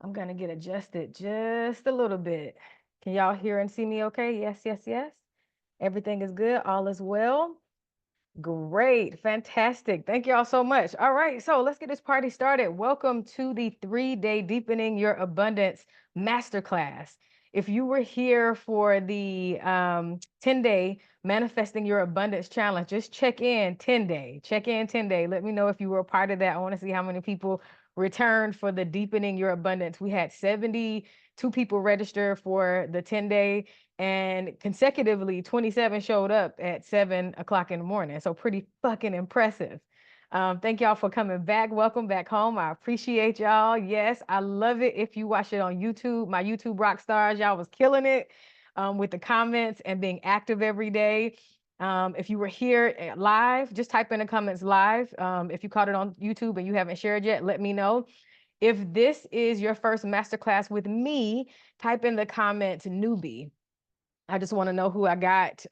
I'm going to get adjusted just a little bit. Can y'all hear and see me okay? Yes, yes, yes. Everything is good. All is well. Great. Fantastic. Thank you all so much. All right. So let's get this party started. Welcome to the 3-day Deepening Your Abundance Masterclass. If you were here for the 10-day Manifesting Your Abundance Challenge, just check in 10-day. Check in 10-day. Let me know if you were a part of that. I want to see how many people returned for the Deepening Your Abundance. We had 72 people register for the 10-day, and consecutively 27 showed up at 7 o'clock in the morning. So pretty fucking impressive. Thank y'all for coming back. Welcome back home. I appreciate y'all. Yes, I love it. If you watch it on YouTube, my YouTube rock stars, y'all was killing it with the comments and being active every day. If you were here live, just type in the comments live. If you caught it on YouTube and you haven't shared yet, let me know. If this is your first masterclass with me, type in the comments newbie. I just want to know who I got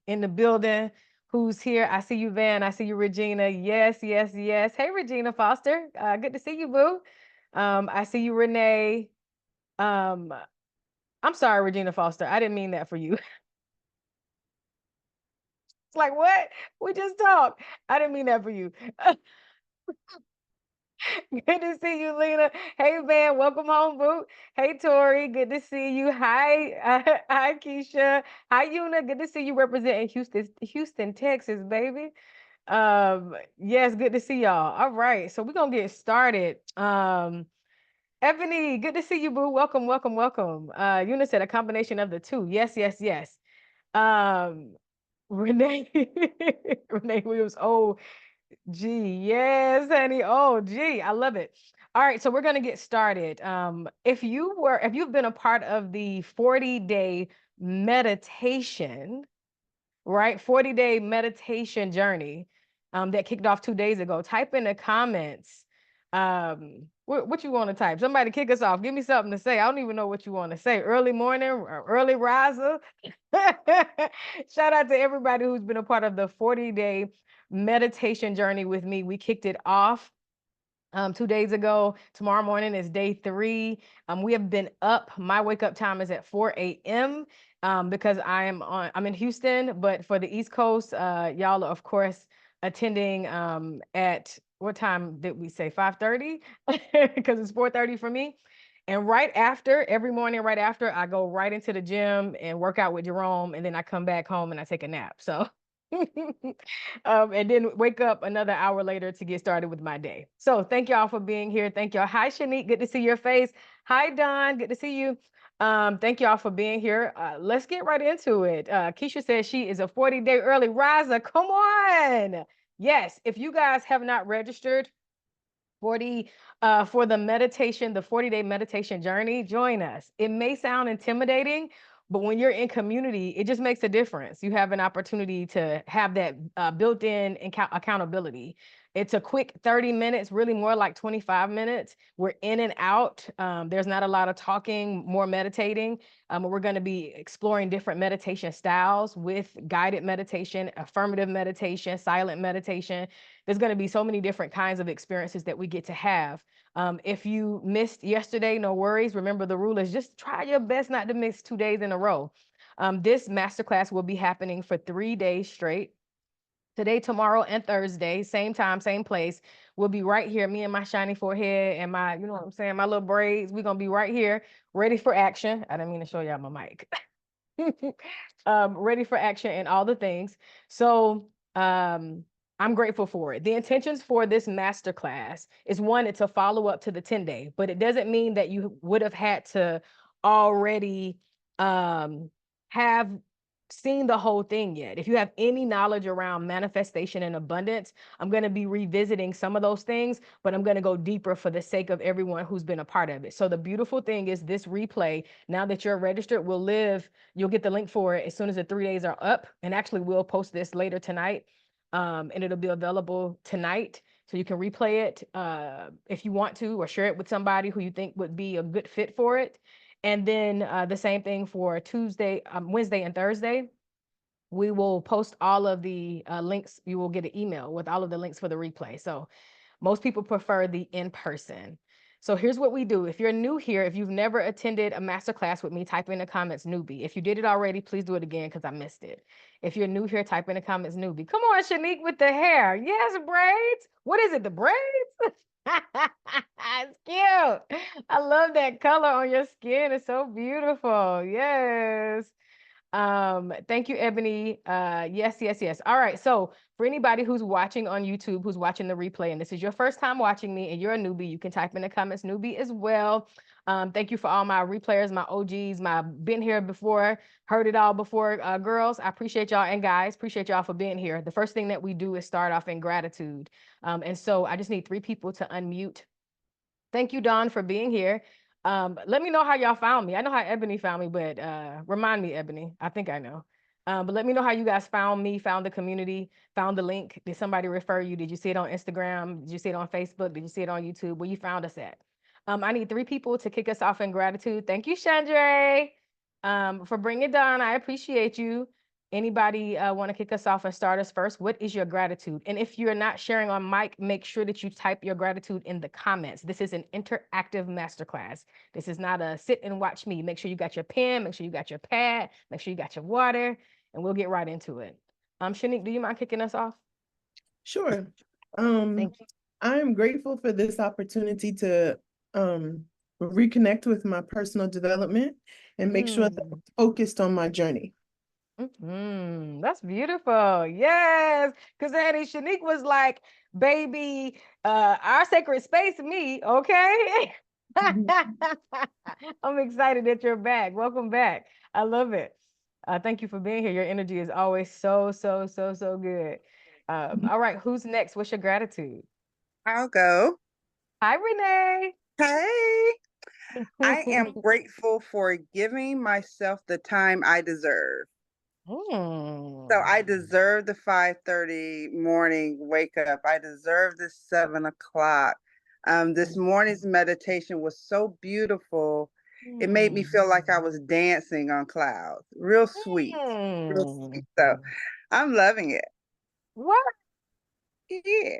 in the building, who's here. I see you, Van. I see you, Regina. Yes, yes, yes. Hey, Regina Foster. Good to see you, boo. I see you, Renee. Um, I'm sorry, Regina Foster. I didn't mean that for you. It's like, what? We just talked. I didn't mean that for you. Good to see you, Lena. Hey, Van, welcome home, boo. Hey, Tori, good to see you. Hi, hi, Keisha. Hi, Yuna. Good to see you representing Houston, Texas, baby. Yes, good to see y'all. All right, so we're gonna get started. Ebony, good to see you, boo. Welcome, welcome, welcome. Yuna said a combination of the two. Yes, yes, yes. Um, Renee, Renee Williams. Oh, gee, yes, honey. Oh, gee, I love it. All right, so we're gonna get started. If you've been a part of the 40-day meditation, right? 40-day meditation journey that kicked off 2 days ago. Type in the comments what you want to type. Somebody kick us off. Give me something to say. I don't even know what you want to say. Early morning, early riser. Shout out to everybody who's been a part of the 40-day meditation journey with me. We kicked it off 2 days ago. Tomorrow morning is day 3. We have been up. My wake up time is at 4 a.m. Because I'm in Houston, but for the East Coast, y'all are of course attending at what time did we say? 5:30? Because it's 4:30 for me. And right after, every morning, right after, I go right into the gym and work out with Jerome, and then I come back home and I take a nap. So and then wake up another hour later to get started with my day. So thank y'all for being here. Thank y'all. Hi, Shanique. Good to see your face. Hi, Don. Good to see you. Thank y'all for being here. Let's get right into it. Keisha says she is a 40-day early riser. Come on. Yes, if you guys have not registered 40 for the 40-day meditation journey, join us. It may sound intimidating, but when you're in community, it just makes a difference. You have an opportunity to have that built-in accountability. It's a quick 30 minutes, really more like 25 minutes. We're in and out. There's not a lot of talking, more meditating. We're going to be exploring different meditation styles with guided meditation, affirmative meditation, silent meditation. There's going to be so many different kinds of experiences that we get to have. If you missed yesterday, no worries. Remember, the rule is just try your best not to miss 2 days in a row. This masterclass will be happening for 3 days straight. Today, tomorrow, and Thursday, same time, same place. We'll be right here, me and my shiny forehead and my, you know what I'm saying, my little braids. We're going to be right here, ready for action. I didn't mean to show y'all my mic. Ready for action and all the things. So I'm grateful for it. The intentions for this masterclass is, one, it's a follow-up to the 10-day, but it doesn't mean that you would have had to already have seen the whole thing yet. If you have any knowledge around manifestation and abundance, I'm going to be revisiting some of those things, but I'm going to go deeper for the sake of everyone who's been a part of it. So the beautiful thing is this replay, now that you're registered, will live. You'll get the link for it as soon as the 3 days are up. And actually, we'll post this later tonight. And it'll be available tonight. So you can replay it if you want to, or share it with somebody who you think would be a good fit for it. And then the same thing for Wednesday and Thursday. We will post all of the links. You will get an email with all of the links for the replay. So most people prefer the in-person. So here's what we do. If you're new here, if you've never attended a masterclass with me, type in the comments newbie. If you did it already, please do it again because I missed it. If you're new here, type in the comments newbie. Come on, Shanique with the hair. Yes, braids. What is it? The braids? It's cute. I love that color on your skin. It's so beautiful. Yes. Thank you, Ebony. Yes, yes, yes. All right. So for anybody who's watching on YouTube, who's watching the replay, and this is your first time watching me and you're a newbie, you can type in the comments newbie as well. Thank you for all my replayers, my OGs, my been here before, heard it all before, girls. I appreciate y'all, and guys, appreciate y'all for being here. The first thing that we do is start off in gratitude. And so I just need 3 people to unmute. Thank you, Dawn, for being here. Let me know how y'all found me. I know how Ebony found me, but remind me, Ebony. I think I know. But let me know how you guys found me, found the community, found the link. Did somebody refer you? Did you see it on Instagram? Did you see it on Facebook? Did you see it on YouTube? Where you found us at? I need 3 people to kick us off in gratitude. Thank you, Chandra, for bringing it down. I appreciate you. Anybody want to kick us off and start us first? What is your gratitude? And if you're not sharing on mic, make sure that you type your gratitude in the comments. This is an interactive masterclass. This is not a sit and watch me. Make sure you got your pen, make sure you got your pad, make sure you got your water, and we'll get right into it. Shanique, do you mind kicking us off? Sure. Thank you. I am grateful for this opportunity to reconnect with my personal development and make sure that I'm focused on my journey. That's beautiful. Yes. Because Annie, Shanique was like, baby, our sacred space, me, okay? I'm excited that you're back. Welcome back. I love it. Thank you for being here. Your energy is always so, so, so, so good. All right, who's next? What's your gratitude? I'll go. Hi, Renee. Hey, I am grateful for giving myself the time I deserve. So I deserve the 5:30 morning wake up. I deserve the 7 o'clock. This morning's meditation was so beautiful. It made me feel like I was dancing on clouds. Real sweet. Real sweet. So I'm loving it. What? Yeah.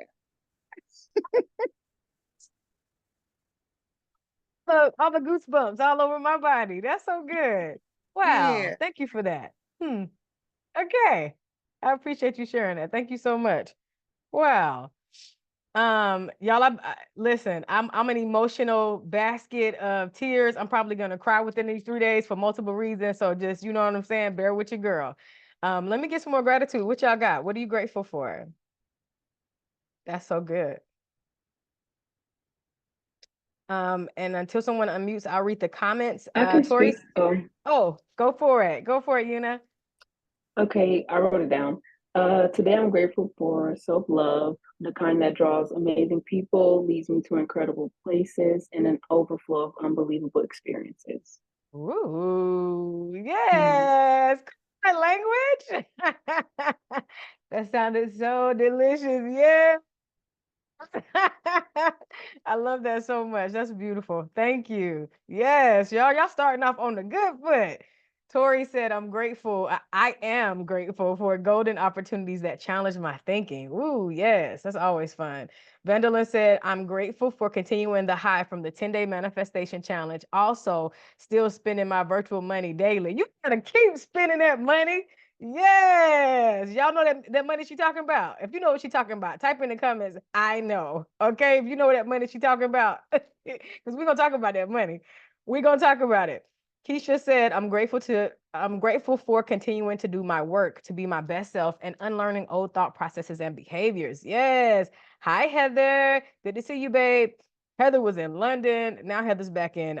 Look, all the goosebumps all over my body. That's so good. Wow. Yeah. Thank you for that. Okay. I appreciate you sharing that. Thank you so much. Wow. Y'all, listen, I'm an emotional basket of tears. I'm probably gonna cry within these 3 days for multiple reasons. So just, you know what I'm saying, bear with your girl. Let me get some more gratitude. What y'all got? What are you grateful for? That's so good. And until someone unmutes, I'll read the comments. I can Tori. speak. Oh, go for it. Go for it, Yuna. Okay, I wrote it down. Today I'm grateful for self-love, the kind that draws amazing people, leads me to incredible places, and an overflow of unbelievable experiences. Ooh, yes. That language. That sounded so delicious. Yeah. I love that so much. That's beautiful. Thank you. Yes, y'all starting off on the good foot. Tori said, I'm grateful. I am grateful for golden opportunities that challenge my thinking. Ooh, yes, that's always fun. Vandalin said, I'm grateful for continuing the high from the 10-day manifestation challenge. Also, still spending my virtual money daily. You gotta keep spending that money. Yes, y'all know that money she talking about. If you know what she talking about, type in the comments. I know. Okay, if you know that money she talking about, because we're gonna talk about that money. We're gonna talk about it. Keisha said, I'm grateful for continuing to do my work, to be my best self, and unlearning old thought processes and behaviors. Yes. Hi, Heather. Good to see you, babe. Heather was in London. Now Heather's back in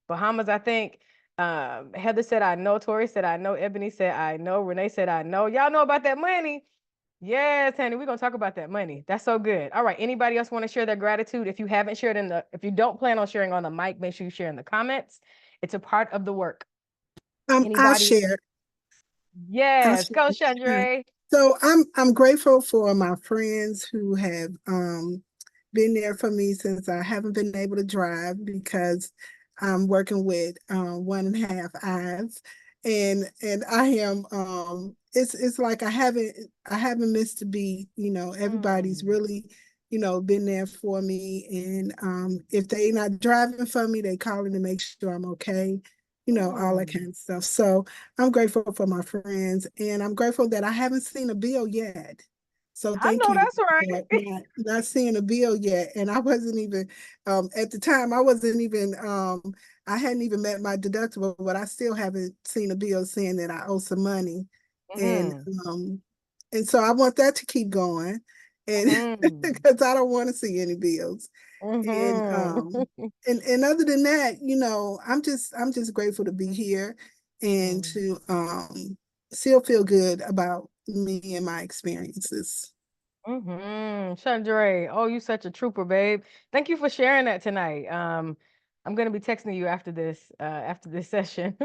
Bahamas, I think. Heather said, I know. Tori said, I know. Ebony said, I know. Renee said, I know. Y'all know about that money. Yes, honey, we're gonna talk about that money. That's so good. All right. Anybody else want to share their gratitude? If you haven't shared if you don't plan on sharing on the mic, make sure you share in the comments. It's a part of the work. I'll Anybody? share. Yes, go, Chandra. So I'm grateful for my friends who have been there for me since I haven't been able to drive because I'm working with 1.5 eyes, and I am it's like I haven't missed a beat. You know, everybody's really been there for me. And if they not driving for me, they calling to make sure I'm okay, all that kind of stuff. So I'm grateful for my friends, and I'm grateful that I haven't seen a bill yet. So I thank know you that's right. for not seeing a bill yet. And I wasn't even, at the time, I hadn't even met my deductible, but I still haven't seen a bill saying that I owe some money. And um, and so I want that to keep going. And because I don't want to see any bills. And and other than that, I'm just grateful to be here and to still feel good about me and my experiences. Chandra, oh, you such a trooper, babe. Thank you for sharing that tonight. I'm gonna be texting you after this session.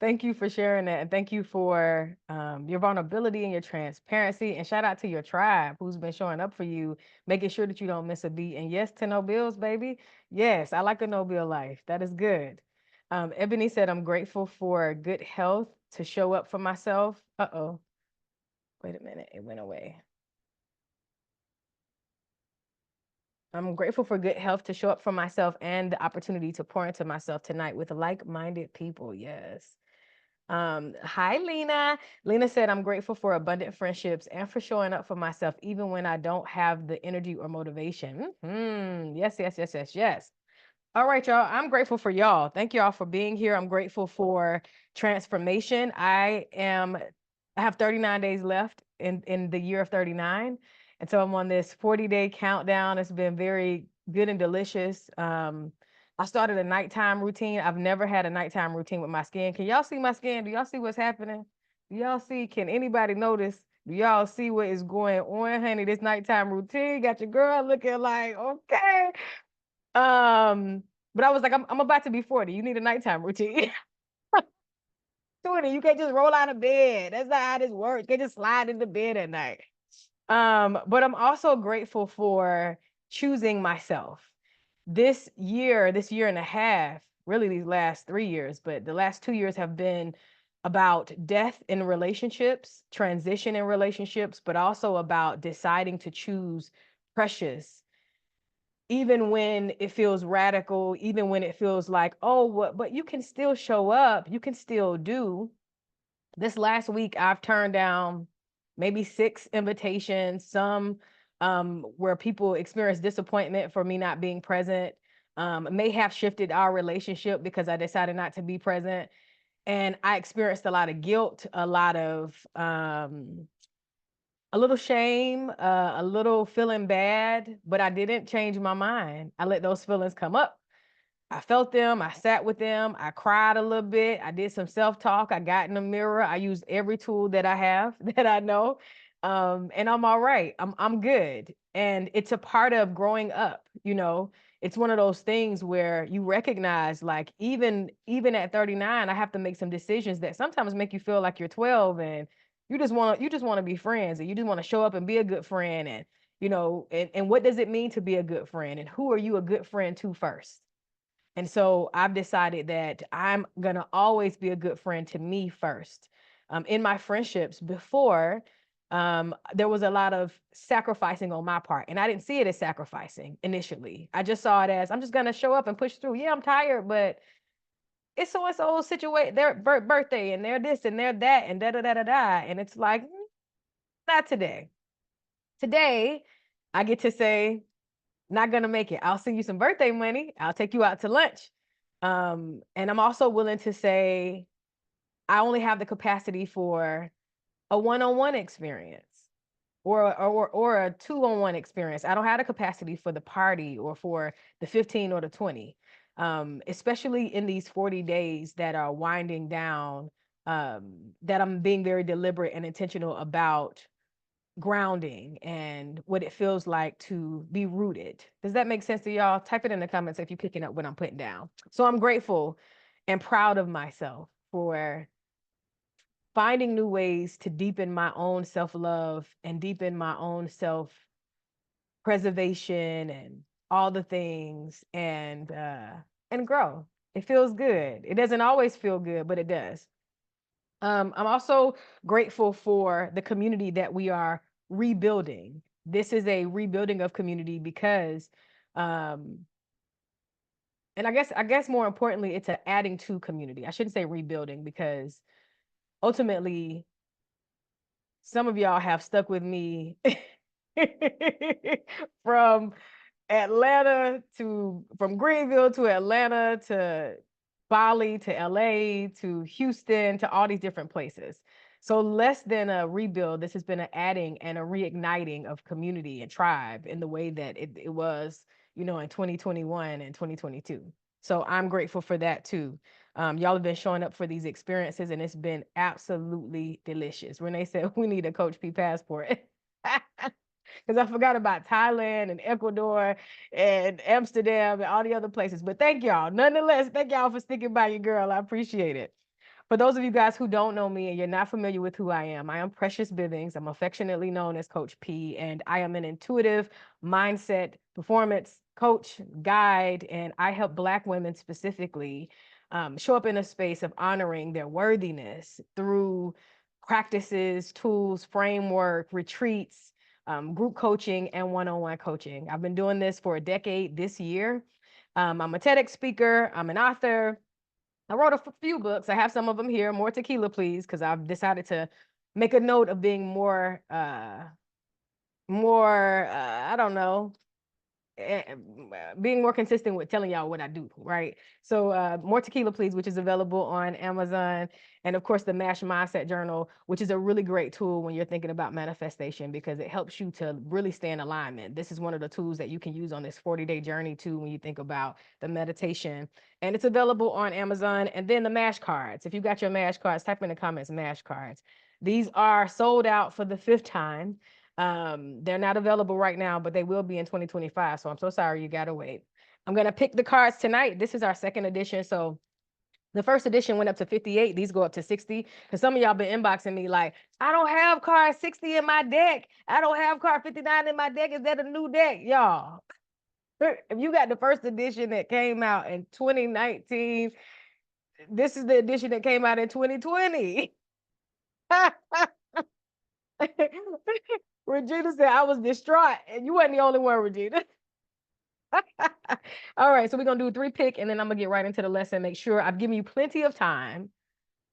Thank you for sharing that, and thank you for your vulnerability and your transparency. And shout out to your tribe who's been showing up for you, making sure that you don't miss a beat. And yes to no bills, baby. Yes, I like a no bill life. That is good. Ebony said, I'm grateful for good health to show up for myself. Uh-oh. Wait a minute, it went away. I'm grateful for good health to show up for myself and the opportunity to pour into myself tonight with like-minded people. Yes. Hi, Lena. Lena said, I'm grateful for abundant friendships and for showing up for myself, even when I don't have the energy or motivation. Yes, yes, yes, yes, yes. All right, y'all. I'm grateful for y'all. Thank y'all for being here. I'm grateful for transformation. I have 39 days left in the year of 39. And so I'm on this 40-day countdown. It's been very good and delicious. I started a nighttime routine. I've never had a nighttime routine with my skin. Can y'all see my skin? Do y'all see what's happening? Do y'all see? Can anybody notice? Do y'all see what is going on, honey? This nighttime routine got your girl looking like, okay. But I was like, I'm about to be 40. You need a nighttime routine. 20, you can't just roll out of bed. That's not how this works. You can't just slide into bed at night. But I'm also grateful for choosing myself. This year and a half, really these last 3 years, but the last 2 years have been about death in relationships, transition in relationships, but also about deciding to choose precious even when it feels radical, even when it feels like, oh, what, but you can still show up, you can still do. This last week, I've turned down maybe 6 invitations, some where people experience disappointment for me not being present, may have shifted our relationship because I decided not to be present. And I experienced a lot of guilt, a little shame, a little feeling bad, but I didn't change my mind. I let those feelings come up. I felt them. I sat with them. I cried a little bit. I did some self-talk. I got in the mirror. I used every tool that I have that I know. And I'm all right. I'm good. And it's a part of growing up, It's one of those things where you recognize, like, even at 39, I have to make some decisions that sometimes make you feel like you're 12 and you just want to be friends, and you just want to show up and be a good friend. And and what does it mean to be a good friend, and who are you a good friend to first? And so I've decided that I'm going to always be a good friend to me first. In my friendships before, there was a lot of sacrificing on my part. And I didn't see it as sacrificing initially. I just saw it as, I'm just going to show up and push through. Yeah, I'm tired, but it's so-and-so situation, their birthday, and they're this and they're that, and da-da-da-da-da. And it's like, not today. Today, I get to say, not gonna make it. I'll send you some birthday money. I'll take you out to lunch. And I'm also willing to say I only have the capacity for a one-on-one experience or a two-on-one experience. I don't have the capacity for the party or for the 15 or the 20. Especially in these 40 days that are winding down, that I'm being very deliberate and intentional about grounding and what it feels like to be rooted. Does that make sense to y'all? Type it in the comments if you're picking up what I'm putting down. So I'm grateful and proud of myself for finding new ways to deepen my own self-love and deepen my own self-preservation and all the things, and grow. It feels good. It doesn't always feel good, but it does. I'm also grateful for the community that we are rebuilding. this is a rebuilding of community because, and I guess more importantly, it's a adding to community. I shouldn't say rebuilding because ultimately some of y'all have stuck with me from from Greenville to Atlanta to Bali to LA to Houston to all these different places. So less than a rebuild, this has been an adding and a reigniting of community and tribe in the way that it was, in 2021 and 2022. So I'm grateful for that too. Y'all have been showing up for these experiences and it's been absolutely delicious. Renee said we need a Coach P passport. Because I forgot about Thailand and Ecuador and Amsterdam and all the other places. But thank y'all. Nonetheless, thank y'all for sticking by your girl. I appreciate it. For those of you guys who don't know me and you're not familiar with who I am Precious Bivings. I'm affectionately known as Coach P, and I am an intuitive mindset performance coach, guide, and I help Black women specifically show up in a space of honoring their worthiness through practices, tools, framework, retreats, group coaching, and one-on-one coaching. I've been doing this for a decade this year. I'm a TEDx speaker. I'm an author. I wrote a few books. I have some of them here. More tequila, please, because I've decided to make a note of being more, I don't know, being more consistent with telling y'all what I do, right? So More Tequila, Please, which is available on Amazon. And of course, the MASH Mindset Journal, which is a really great tool when you're thinking about manifestation because it helps you to really stay in alignment. This is one of the tools that you can use on this 40-day journey too when you think about the meditation. And it's available on Amazon. And then the MASH cards. If you got your MASH cards, type in the comments, MASH cards. These are sold out for the 5th time. They're not available right now, but they will be in 2025. So I'm so sorry you gotta wait. I'm gonna pick the cards tonight. This is our 2nd edition. So the 1st edition went up to 58. These go up to 60. Because some of y'all been inboxing me like, I don't have card 60 in my deck. I don't have card 59 in my deck. Is that a new deck? Y'all, if you got the 1st edition that came out in 2019, this is the edition that came out in 2020. Regina said I was distraught, and you wasn't the only one, Regina. All right, so we're gonna do 3 pick, and then I'm gonna get right into the lesson. Make sure I've given you plenty of time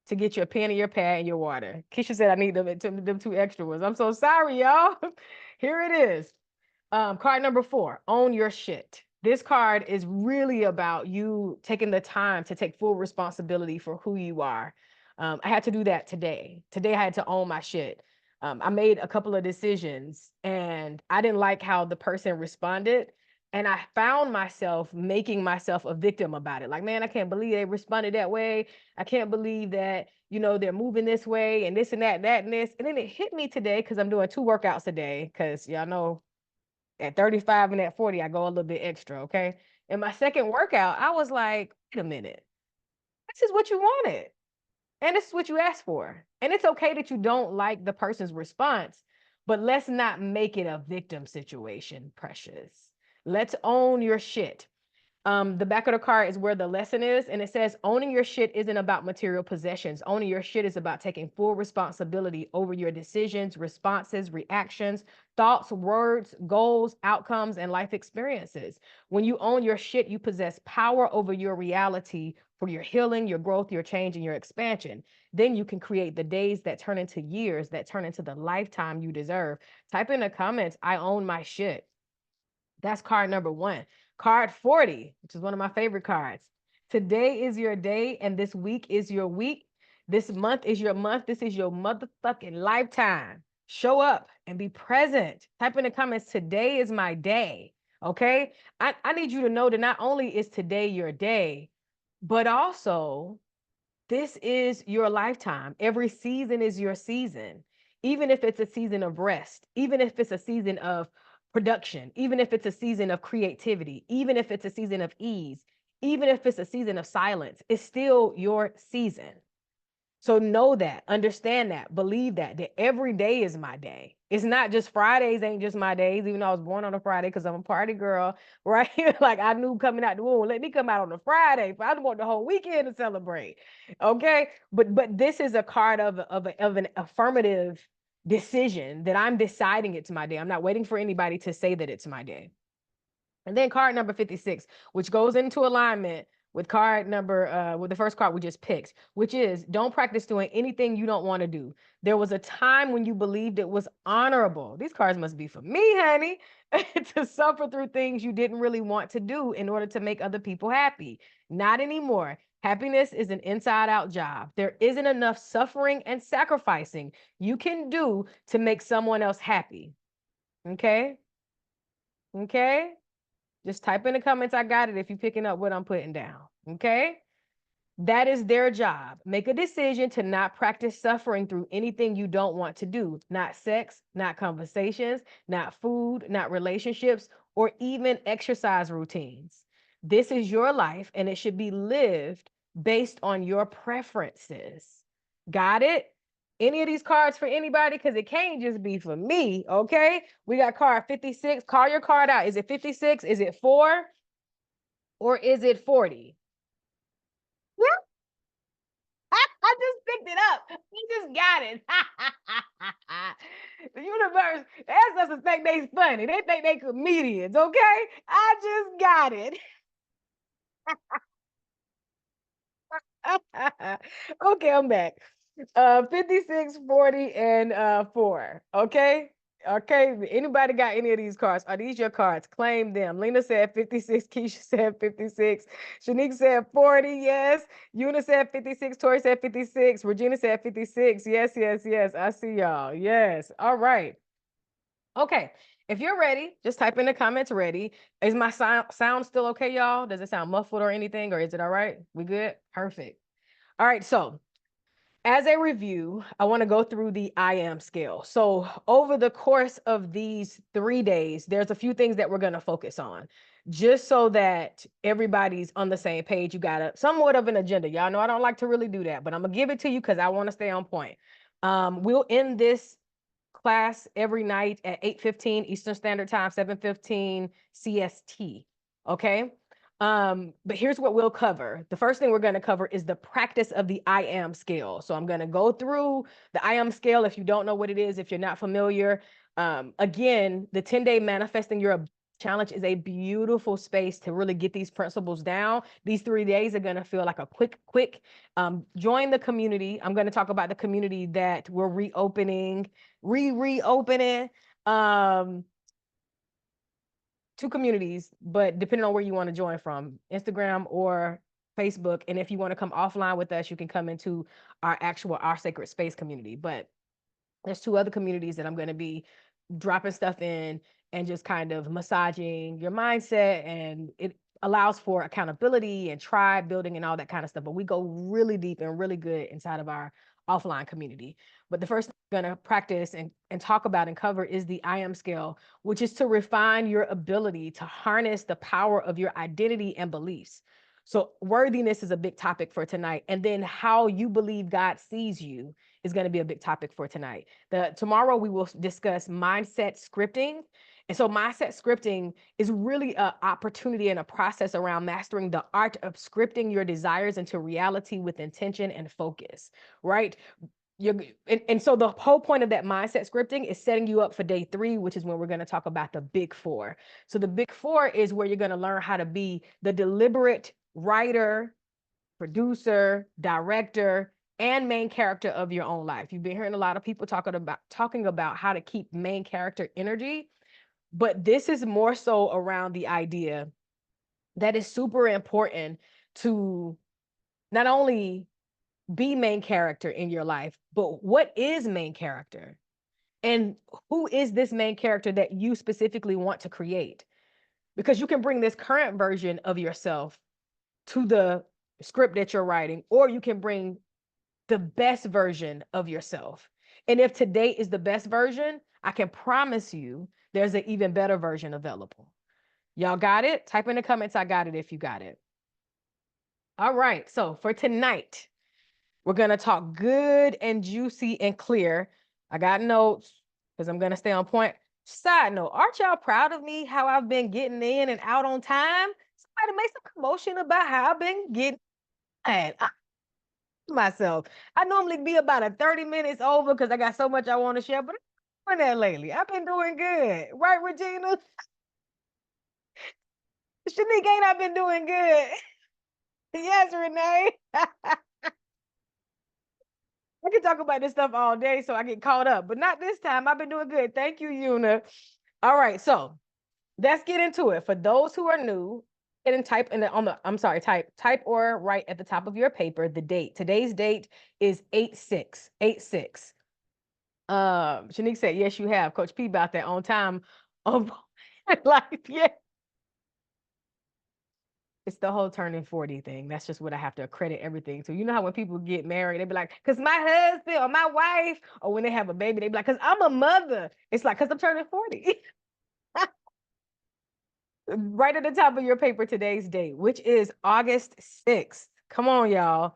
to get your pen and your pad and your water. Keisha said I need them 2 extra ones. I'm so sorry, y'all. Here it is. Card number 4, own your shit. This card is really about you taking the time to take full responsibility for who you are. I had to do that today. Today I had to own my shit. I made a couple of decisions and I didn't like how the person responded. And I found myself making myself a victim about it. Like, man, I can't believe they responded that way. I can't believe that, they're moving this way and this and that, and this. And then it hit me today because I'm doing 2 workouts a day. Because y'all know at 35 and at 40, I go a little bit extra, okay? In my 2nd workout, I was like, wait a minute. This is what you wanted. And this is what you asked for. And it's okay that you don't like the person's response, but let's not make it a victim situation, Precious. Let's own your shit. The back of the card is where the lesson is. And it says, owning your shit isn't about material possessions. Owning your shit is about taking full responsibility over your decisions, responses, reactions, thoughts, words, goals, outcomes, and life experiences. When you own your shit, you possess power over your reality for your healing, your growth, your change, and your expansion. Then you can create the days that turn into years, that turn into the lifetime you deserve. Type in the comments, I own my shit. That's card number 1. Card 40, which is one of my favorite cards. Today is your day, and this week is your week. This month is your month. This is your motherfucking lifetime. Show up and be present. Type in the comments, today is my day. Okay? I need you to know that not only is today your day, but also this is your lifetime. Every season is your season. Even if it's a season of rest, even if it's a season of production, even if it's a season of creativity, even if it's a season of ease, even if it's a season of silence, it's still your season. So know that, understand that, believe that every day is my day. It's not just Fridays ain't just my days, even though I was born on a Friday because I'm a party girl, right? Like I knew coming out the womb, let me come out on a Friday, but I want the whole weekend to celebrate, okay? But this is a card of an affirmative decision that I'm deciding it's my day. I'm not waiting for anybody to say that it's my day. And then card number 56, which goes into alignment with card number, with the first card we just picked, which is don't practice doing anything you don't want to do. There was a time when you believed it was honorable. These cards must be for me, honey, to suffer through things you didn't really want to do in order to make other people happy. Not anymore. Happiness is an inside out job. There isn't enough suffering and sacrificing you can do to make someone else happy. Okay? Okay? Just type in the comments, I got it, if you're picking up what I'm putting down, okay? That is their job. Make a decision to not practice suffering through anything you don't want to do. Not sex, not conversations, not food, not relationships, or even exercise routines. This is your life, and it should be lived based on your preferences. Got it? Any of these cards for anybody? Because it can't just be for me, okay? We got card 56. Call your card out. Is it 56? Is it 4? Or is it 40? Yeah. I just picked it up. You just got it. The universe, ancestors think they funny. They think they comedians, okay? I just got it. Okay, I'm back. 56, 40, and 4. Okay. Okay. Anybody got any of these cards? Are these your cards? Claim them. Lena said 56. Keisha said 56. Shanique said 40. Yes. Una said 56. Tori said 56. Regina said 56. Yes, yes, yes. I see y'all. Yes. All right. Okay. If you're ready, just type in the comments ready. Is my sound still okay, y'all? Does it sound muffled or anything, or is it all right? We good? Perfect. All right. So as a review, I want to go through the I am scale. So over the course of these 3 days, there's a few things that we're going to focus on just so that everybody's on the same page. You got a somewhat of an agenda. Y'all know I don't like to really do that, but I'm going to give it to you because I want to stay on point. We'll end this class every night at 8:15 Eastern Standard Time, 7:15 CST. Okay. But here's what we'll cover. The first thing we're going to cover is the practice of the I am scale. So I'm going to go through the I am scale. If you don't know what it is, if you're not familiar, again, the 10-day manifesting your challenge is a beautiful space to really get these principles down. These 3 days are going to feel like a quick join the community. I'm going to talk about the community that we're reopening. Two communities, but depending on where you want to join from, Instagram or Facebook. And if you want to come offline with us, you can come into our sacred space community. But there's 2 other communities that I'm going to be dropping stuff in and just kind of massaging your mindset, and it allows for accountability and tribe building and all that kind of stuff. But we go really deep and really good inside of our offline community. But the first thing I'm going to practice and talk about and cover is the I am scale, which is to refine your ability to harness the power of your identity and beliefs. So worthiness is a big topic for tonight. And then how you believe God sees you is going to be a big topic for tonight. Tomorrow we will discuss mindset scripting. And so mindset scripting is really an opportunity and a process around mastering the art of scripting your desires into reality with intention and focus, right? And so the whole point of that mindset scripting is setting you up for day 3, which is when we're going to talk about the big 4. So the big 4 is where you're going to learn how to be the deliberate writer, producer, director, and main character of your own life. You've been hearing a lot of people talking about how to keep main character energy, but this is more so around the idea that is super important to not only be main character in your life, but what is main character? And who is this main character that you specifically want to create? Because you can bring this current version of yourself to the script that you're writing, or you can bring the best version of yourself. And if today is the best version, I can promise you there's an even better version available. Y'all got it? Type in the comments, I got it if you got it. All right, so for tonight, we're going to talk good and juicy and clear. I got notes because I'm going to stay on point. Side note, aren't y'all proud of me how I've been getting in and out on time? Somebody make some commotion about how I've been getting. myself. I normally be about a 30 minutes over because I got so much I want to share, but I'm doing that lately. I've been doing good. Right, Regina? Shanique, ain't I been doing good? Yes, Renee. I can talk about this stuff all day, so I get caught up, but not this time. I've been doing good. Thank you, Una. All right, so let's get into it. For those who are new, get and type in the type or write at the top of your paper the date. Today's date is 8/6. Shanique said, yes, you have. Coach P about that on time. Like, yeah. It's the whole turning 40 thing. That's just what I have to accredit everything to. You know how when people get married, they be like, because my husband or my wife, or when they have a baby, they be like, because I'm a mother. It's like, because I'm turning 40. Right at the top of your paper, today's date, which is August 6th. Come on, y'all.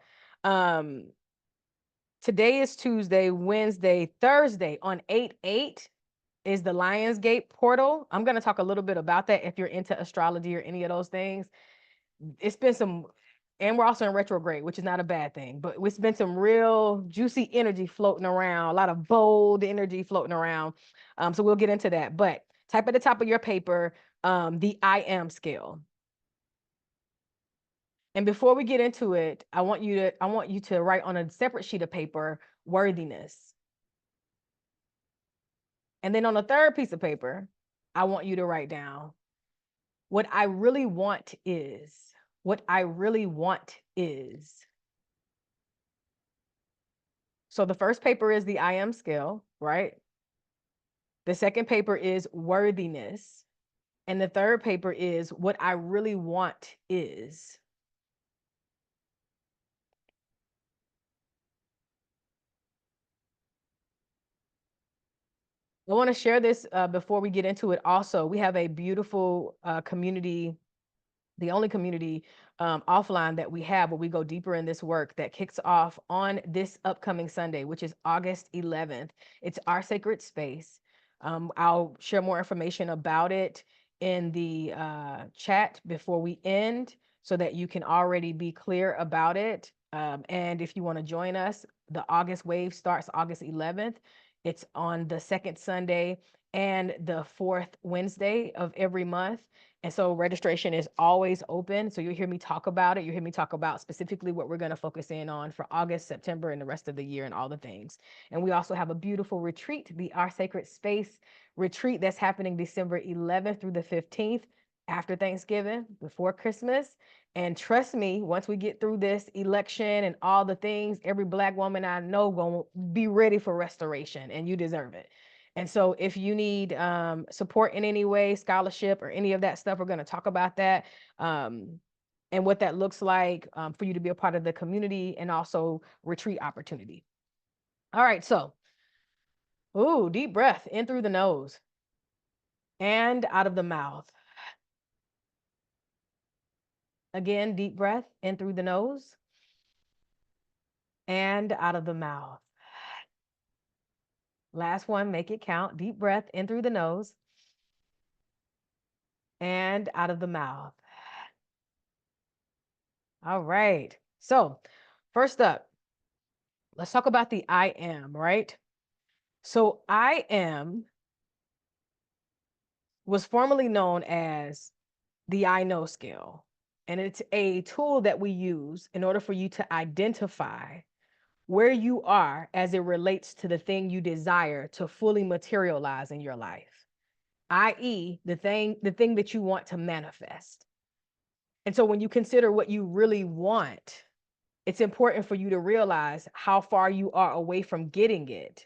Today is Tuesday, Wednesday, Thursday on 8/8 is the Lionsgate portal. I'm going to talk a little bit about that if you're into astrology or any of those things. It's been some, and we're also in retrograde, which is not a bad thing, but it's been some real juicy energy floating around, a lot of bold energy floating around. So we'll get into that, but type at the top of your paper, the I am scale. And before we get into it, I want you to write on a separate sheet of paper, worthiness. And then on a third piece of paper, I want you to write down what I really want is. What I really want is. So the first paper is the I am scale, right? The second paper is worthiness. And the third paper is what I really want is. I want to share this before we get into it. Also, we have a beautiful community, the only community offline that we have where we go deeper in this work that kicks off on this upcoming Sunday, which is August 11th. It's Our Sacred Space. I'll share more information about it in the chat before we end so that you can already be clear about it. And if you want to join us, the August wave starts August 11th. It's on the second Sunday and the fourth Wednesday of every month. And so registration is always open. So you'll hear me talk about it. You'll hear me talk about specifically what we're going to focus in on for August, September, and the rest of the year and all the things. And we also have a beautiful retreat, the Our Sacred Space retreat that's happening December 11th through the 15th after Thanksgiving, before Christmas. And trust me, once we get through this election and all the things, every Black woman I know gonna be ready for restoration, and you deserve it. And so if you need support in any way, scholarship or any of that stuff, we're going to talk about that and what that looks like for you to be a part of the community and also retreat opportunity. All right, so, ooh, deep breath in through the nose and out of the mouth. Again, deep breath in through the nose and out of the mouth. Last one, make it count. Deep breath in through the nose and out of the mouth. All right. So first up, let's talk about the I am, right? So I am was formerly known as the I know scale. And it's a tool that we use in order for you to identify where you are as it relates to the thing you desire to fully materialize in your life, i.e., the thing that you want to manifest. And so when you consider what you really want, it's important for you to realize how far you are away from getting it.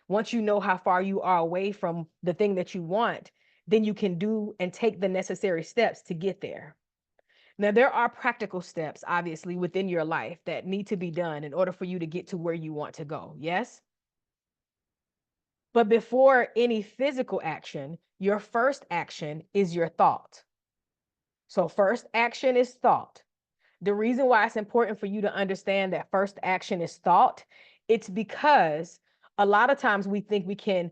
Once you know how far you are away from the thing that you want, then you can do and take the necessary steps to get there. Now, there are practical steps, obviously, within your life that need to be done in order for you to get to where you want to go. Yes? But before any physical action, your first action is your thought. So first action is thought. The reason why it's important for you to understand that first action is thought, it's because a lot of times we think we can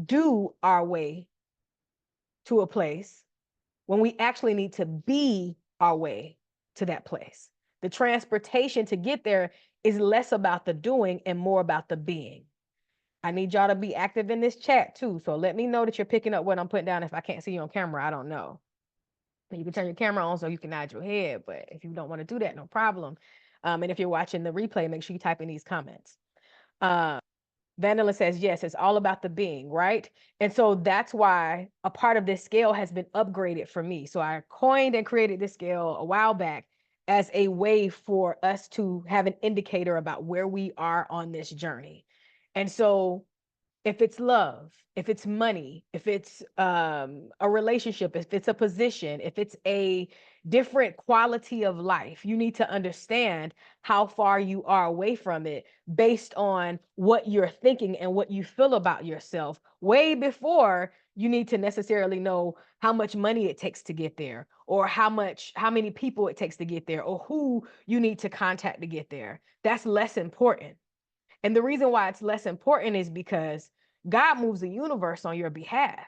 do our way to a place when we actually need to be our way to that place. The transportation to get there is less about the doing and more about the being. I need y'all to be active in this chat too. So let me know that you're picking up what I'm putting down. If I can't see you on camera, I don't know. You can turn your camera on so you can nod your head, but if you don't want to do that, no problem. And if you're watching the replay, make sure you type in these comments. Vandalin says, yes, it's all about the being, right? And so that's why a part of this scale has been upgraded for me. So I coined and created this scale a while back as a way for us to have an indicator about where we are on this journey. And so if it's love, if it's money, if it's a relationship, if it's a position, if it's a different quality of life, you need to understand how far you are away from it based on what you're thinking and what you feel about yourself way before you need to necessarily know how much money it takes to get there, or how many people it takes to get there, or who you need to contact to get there. That's less important. And the reason why it's less important is because God moves the universe on your behalf.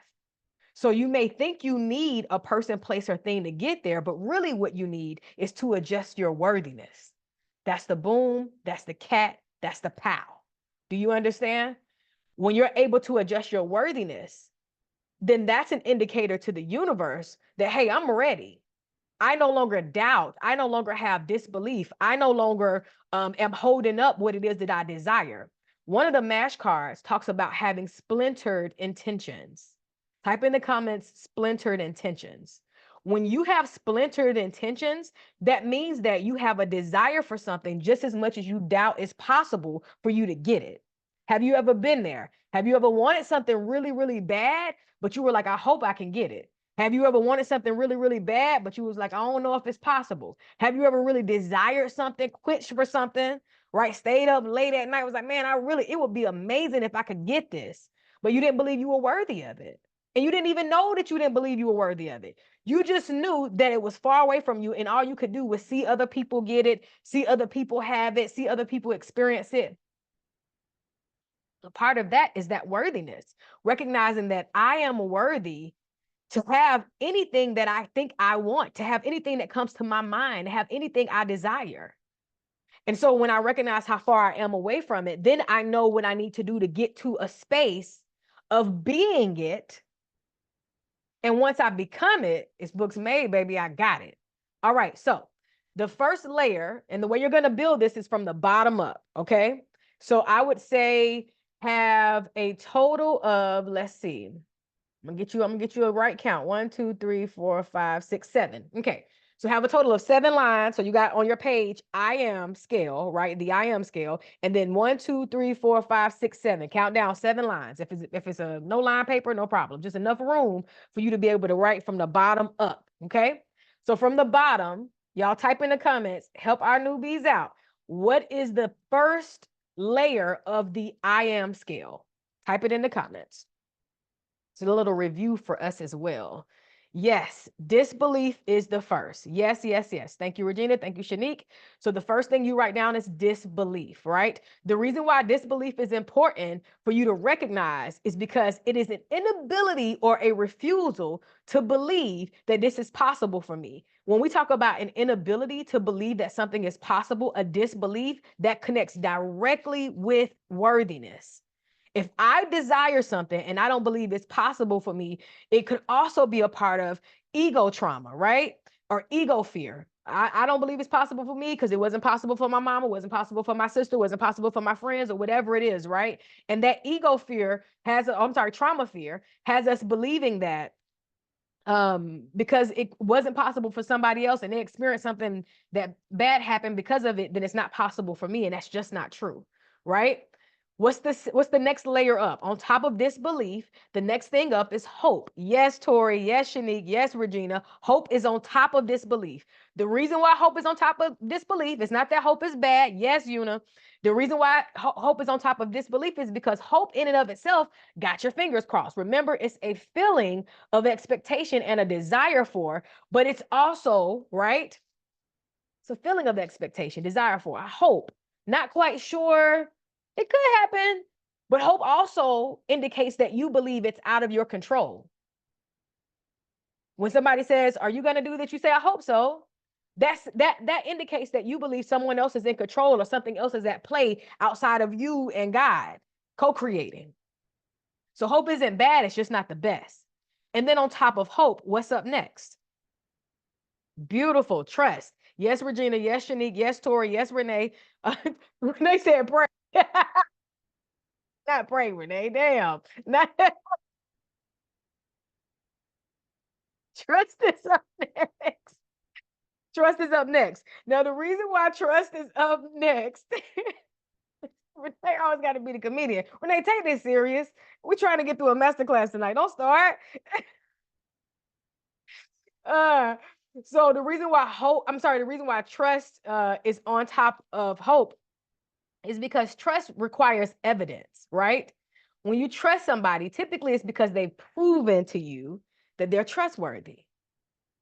So you may think you need a person, place, or thing to get there, but really what you need is to adjust your worthiness. That's the boom, that's the cat, that's the pow. Do you understand? When you're able to adjust your worthiness, then that's an indicator to the universe that, hey, I'm ready. I no longer doubt. I no longer have disbelief. I no longer am holding up what it is that I desire. One of the MASH cards talks about having splintered intentions. Type in the comments, splintered intentions. When you have splintered intentions, that means that you have a desire for something just as much as you doubt it's possible for you to get it. Have you ever been there? Have you ever wanted something really, really bad, but you were like, I hope I can get it? Have you ever wanted something really, really bad, but you was like, I don't know if it's possible? Have you ever really desired something, quenched for something, right? Stayed up late at night, was like, man, it would be amazing if I could get this, but you didn't believe you were worthy of it. And you didn't even know that you didn't believe you were worthy of it. You just knew that it was far away from you, and all you could do was see other people get it, see other people have it, see other people experience it. A part of that is that worthiness, recognizing that I am worthy to have anything that I think I want, to have anything that comes to my mind, to have anything I desire. And so when I recognize how far I am away from it, then I know what I need to do to get to a space of being it. And once I become it, it's books made, baby, I got it. All right, so the first layer, and the way you're gonna build this is from the bottom up, okay? So I would say have a total of, let's see, I'm gonna get you a right count. 1, 2, 3, 4, 5, 6, 7. Okay. So have a total of 7 lines. So you got on your page, I am scale, right? The I am scale. And then 1, 2, 3, 4, 5, 6, 7. Count down 7 lines. If it's a no line paper, no problem. Just enough room for you to be able to write from the bottom up. Okay. So from the bottom, y'all type in the comments, help our newbies out. What is the first layer of the I am scale? Type it in the comments. It's a little review for us as well. Yes, disbelief is the first. Yes, yes, yes. Thank you, Regina. Thank you, Shanique. So the first thing you write down is disbelief, right? The reason why disbelief is important for you to recognize is because it is an inability or a refusal to believe that this is possible for me. When we talk about an inability to believe that something is possible, a disbelief, that connects directly with worthiness. If I desire something and I don't believe it's possible for me, it could also be a part of ego trauma, right? Or ego fear. I don't believe it's possible for me because it wasn't possible for my mama, wasn't possible for my sister, wasn't possible for my friends, or whatever it is, right? And that ego fear trauma fear has us believing that because it wasn't possible for somebody else and they experienced something that bad happened because of it, then it's not possible for me. And that's just not true, right? What's the next layer up? On top of this belief, the next thing up is hope. Yes, Tori. Yes, Shanique. Yes, Regina. Hope is on top of this belief. The reason why hope is on top of this belief is not that hope is bad. Yes, Una. The reason why hope is on top of this belief is because hope in and of itself got your fingers crossed. Remember, it's a feeling of expectation and a desire for, but it's also, right? It's a feeling of expectation, desire for, I hope. Not quite sure. It could happen, but hope also indicates that you believe it's out of your control. When somebody says, are you going to do that? You say, I hope so. That indicates that you believe someone else is in control or something else is at play outside of you and God co-creating. So hope isn't bad, it's just not the best. And then on top of hope, what's up next? Beautiful, trust. Yes, Regina. Yes, Shanique. Yes, Tori. Yes, Renee. Renee said pray. Not pray, Renee. Damn. Not trust is up next. Trust is up next. Now, the reason why trust is up next, Renee always got to be the comedian. Renee, take this serious. We're trying to get through a masterclass tonight. Don't start. So the reason why the reason why trust is on top of hope is because trust requires evidence, right? When you trust somebody, typically it's because they've proven to you that they're trustworthy.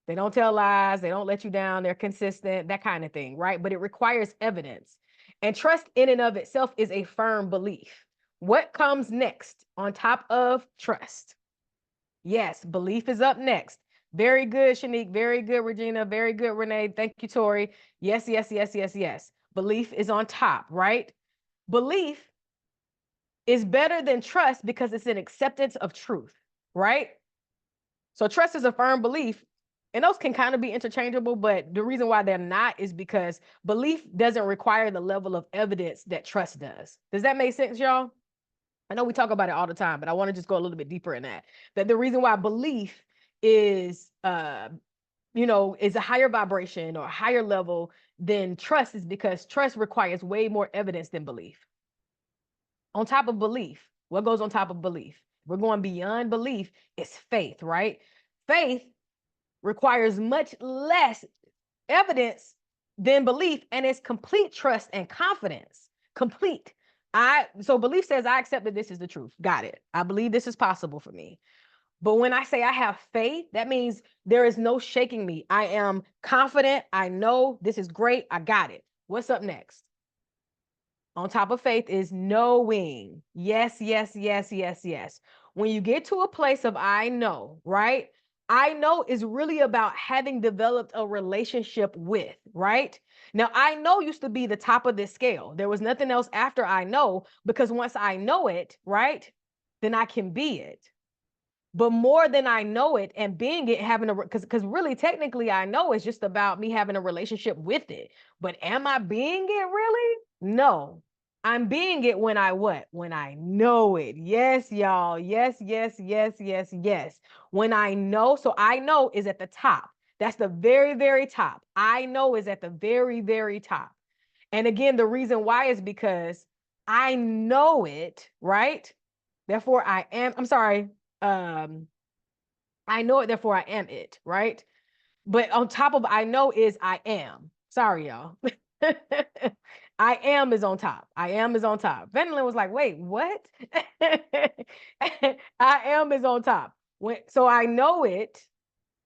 They don't tell lies, they don't let you down, they're consistent, that kind of thing, right? But it requires evidence. And trust in and of itself is a firm belief. What comes next on top of trust? Yes, belief is up next. Very good, Shanique. Very good, Regina. Very good, Renee. Thank you, Tori. Yes, yes, yes, yes, yes. Belief is on top, right? Belief is better than trust because it's an acceptance of truth, right? So trust is a firm belief, and those can kind of be interchangeable, but the reason why they're not is because belief doesn't require the level of evidence that trust does. Does that make sense, y'all? I know we talk about it all the time, but I want to just go a little bit deeper in that. That the reason why belief is, is a higher vibration or a higher level than trust is because trust requires way more evidence than belief. On top of belief, what goes on top of belief? We're going beyond belief. It's faith, right? Faith requires much less evidence than belief, and it's complete trust and confidence. Complete. So belief says I accept that this is the truth. Got it. I believe this is possible for me. But when I say I have faith, that means there is no shaking me. I am confident. I know this is great. I got it. What's up next? On top of faith is knowing. Yes, yes, yes, yes, yes. When you get to a place of I know, right? I know is really about having developed a relationship with, right? Now, I know used to be the top of this scale. There was nothing else after I know, because once I know it, right, then I can be it. But more than I know it and being it, having because really technically I know it's just about me having a relationship with it. But am I being it really? No. I'm being it when I what? When I know it. Yes, y'all. Yes, yes, yes, yes, yes. When I know, so I know is at the top. That's the very, very top. I know is at the very, very top. And again, the reason why is because I know it, right? Therefore, I know it, therefore I am it, right? But on top of I know is I am. Sorry, y'all. I am is on top. I am is on top. Vanillin was like, wait, what? I am is on top. So I know it,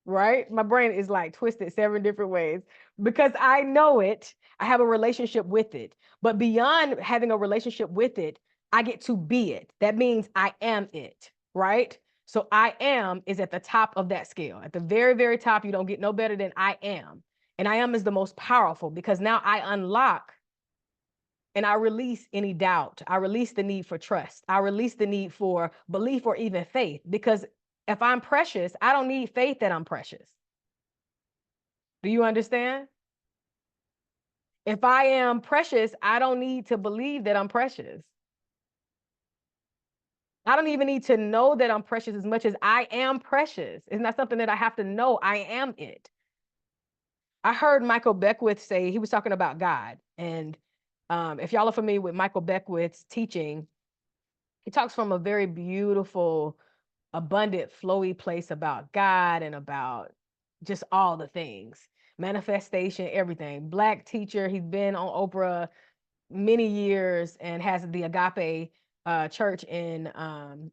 right? My brain is like twisted 7 different ways because I know it. I have a relationship with it. But beyond having a relationship with it, I get to be it. That means I am it, right? So I am is at the top of that scale. At the very, very top, you don't get no better than I am. And I am is the most powerful because now I unlock and I release any doubt. I release the need for trust. I release the need for belief or even faith, because if I'm precious, I don't need faith that I'm precious. Do you understand? If I am precious, I don't need to believe that I'm precious. I don't even need to know that I'm precious as much as I am precious. It's not something that I have to know. I am it. I heard Michael Beckwith say, he was talking about God. And if y'all are familiar with Michael Beckwith's teaching, he talks from a very beautiful, abundant, flowy place about God and about just all the things, manifestation, everything. Black teacher. He's been on Oprah many years and has the Agape church in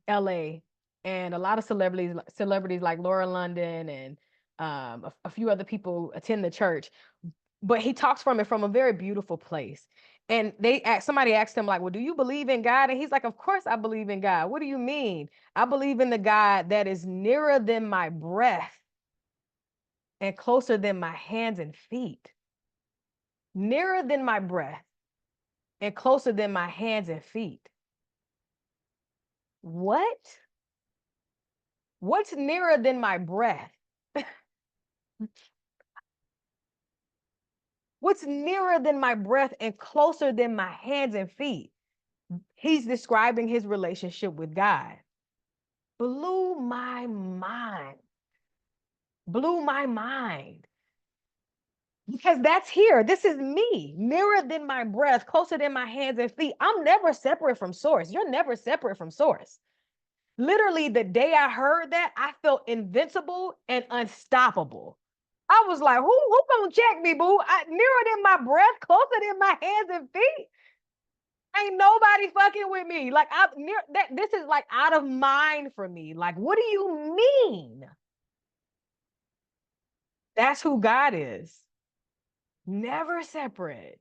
LA, and a lot of celebrities like Laura London and a few other people attend the church. But he talks from it from a very beautiful place. And somebody asked him, like, well, do you believe in God? And he's like, of course I believe in God. What do you mean? I believe in the God that is nearer than my breath. and closer than my hands and feet. Nearer than my breath and closer than my hands and feet. What? What's nearer than my breath? What's nearer than my breath and closer than my hands and feet? He's describing his relationship with God. Blew my mind. Blew my mind. Because that's here. This is me, nearer than my breath, closer than my hands and feet. I'm never separate from source. You're never separate from source. Literally, the day I heard that, I felt invincible and unstoppable. I was like, who gonna check me, boo? Nearer than my breath, closer than my hands and feet. Ain't nobody fucking with me. Like, this is like out of mind for me. Like, what do you mean? That's who God is. Never separate.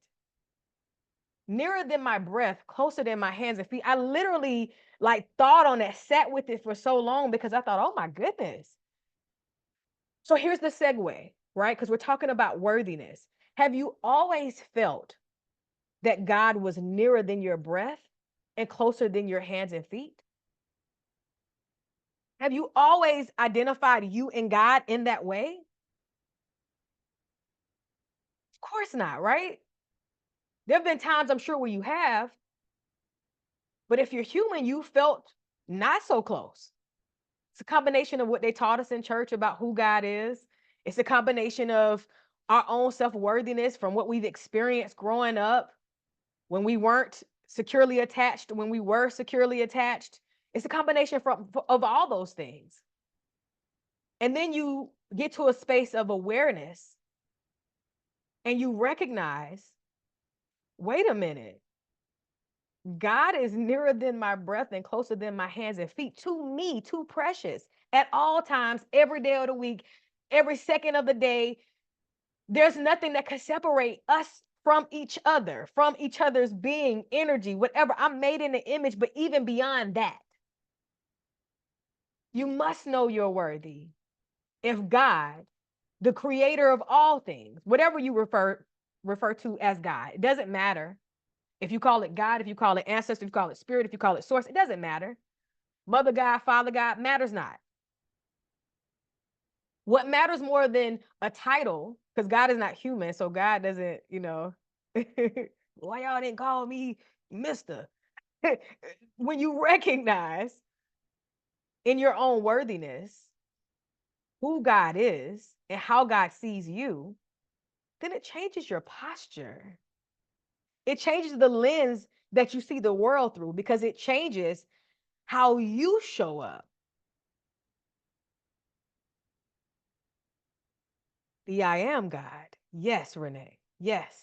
Nearer than my breath, closer than my hands and feet. I literally like thought on that, sat with it for so long because I thought, oh my goodness. So here's the segue, right? Because we're talking about worthiness. Have you always felt that God was nearer than your breath and closer than your hands and feet? Have you always identified you and God in that way? Of course not, right? There have been times, I'm sure, where you have, but if you're human, you felt not so close. It's a combination of what they taught us in church about who God is. It's a combination of our own self-worthiness from what we've experienced growing up when we weren't securely attached, when we were securely attached. It's a combination of all those things. And then you get to a space of awareness and you recognize, wait a minute, God is nearer than my breath and closer than my hands and feet to me, too precious at all times, every day of the week, every second of the day. There's nothing that can separate us from each other, from each other's being, energy, whatever. I'm made in the image, but even beyond that, you must know you're worthy. If God, the creator of all things, whatever you refer to as God, it doesn't matter. If you call it God, if you call it ancestor, if you call it spirit, if you call it source, it doesn't matter. Mother God, Father God, matters not. What matters more than a title, because God is not human, so God doesn't, why y'all didn't call me Mr. When you recognize in your own worthiness who God is and how God sees you, then it changes your posture. It changes the lens that you see the world through because it changes how you show up. The I am God. Yes, Renee. Yes.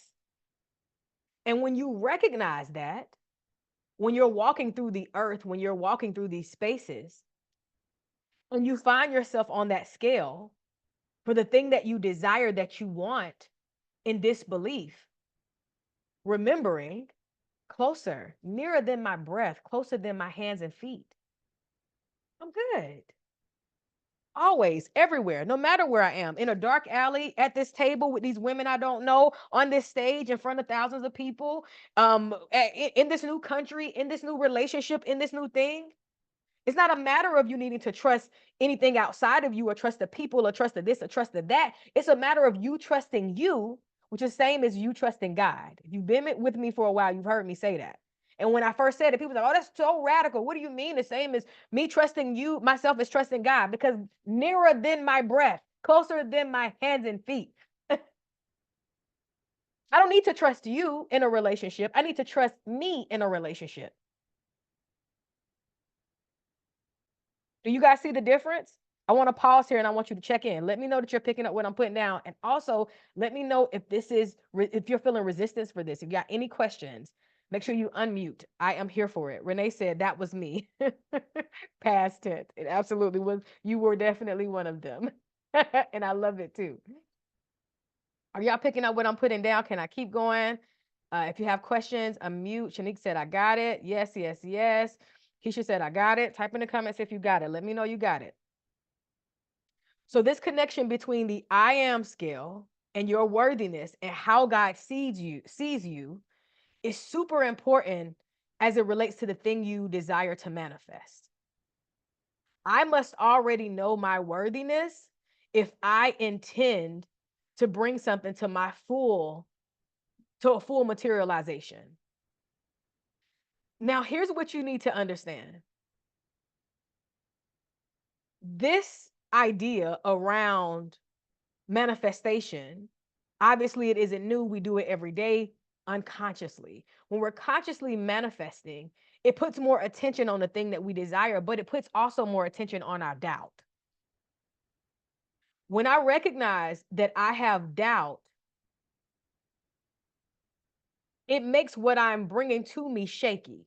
And when you recognize that, when you're walking through the earth, when you're walking through these spaces, and you find yourself on that scale for the thing that you desire, that you want in this belief, remembering closer, nearer than my breath, closer than my hands and feet. I'm good. Always, everywhere, no matter where I am, in a dark alley, at this table with these women I don't know, on this stage in front of thousands of people, in this new country, in this new relationship, in this new thing. It's not a matter of you needing to trust anything outside of you or trust the people or trust the this or trust the that. It's a matter of you trusting you, which is the same as you trusting God. If you've been with me for a while, you've heard me say that. And when I first said it, people said, oh, that's so radical. What do you mean? The same as me trusting you, myself is trusting God, because nearer than my breath, closer than my hands and feet. I don't need to trust you in a relationship. I need to trust me in a relationship. Do you guys see the difference? I want to pause here and I want you to check in. Let me know that you're picking up what I'm putting down. And also let me know if if you're feeling resistance for this. If you got any questions, make sure you unmute. I am here for it. Renee said that was me. Past tense. It absolutely was. You were definitely one of them. And I love it too. Are y'all picking up what I'm putting down? Can I keep going? If you have questions, unmute. Shanique said, I got it. Yes, yes, yes. Keisha said, I got it. Type in the comments if you got it. Let me know you got it. So this connection between the I am scale and your worthiness and how God sees you is super important as it relates to the thing you desire to manifest. I must already know my worthiness if I intend to bring something to a full materialization. Now, here's what you need to understand. This idea around manifestation, obviously it isn't new. We do it every day unconsciously. When we're consciously manifesting, it puts more attention on the thing that we desire, but it puts also more attention on our doubt. When I recognize that I have doubt, it makes what I'm bringing to me shaky.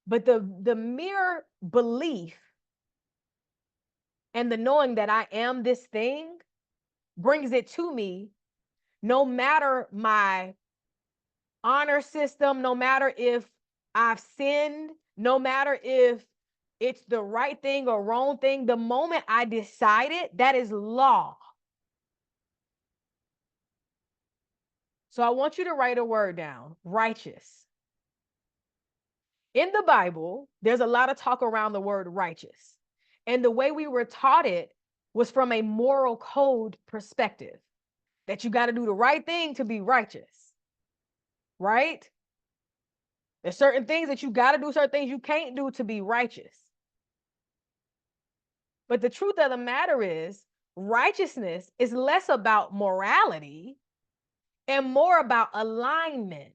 But the mere belief and the knowing that I am this thing brings it to me, no matter my honor system, no matter if I've sinned, no matter if it's the right thing or wrong thing. The moment I decide it, that is law. So I want you to write a word down: righteous. In the Bible, there's a lot of talk around the word righteous. And the way we were taught it was from a moral code perspective, that you got to do the right thing to be righteous, right? There's certain things that you got to do, certain things you can't do to be righteous. But the truth of the matter is, righteousness is less about morality and more about alignment.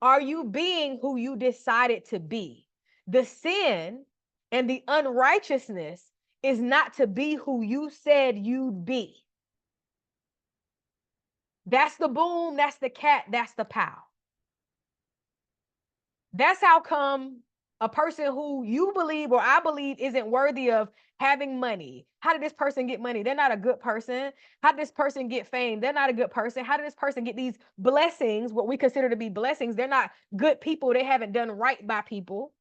Are you being who you decided to be? The sin and the unrighteousness is not to be who you said you'd be. That's the boom, that's the cat, that's the pow. That's how come a person who you believe or I believe isn't worthy of having money. How did this person get money? They're not a good person. How did this person get fame? They're not a good person. How did this person get these blessings, what we consider to be blessings? They're not good people. They haven't done right by people,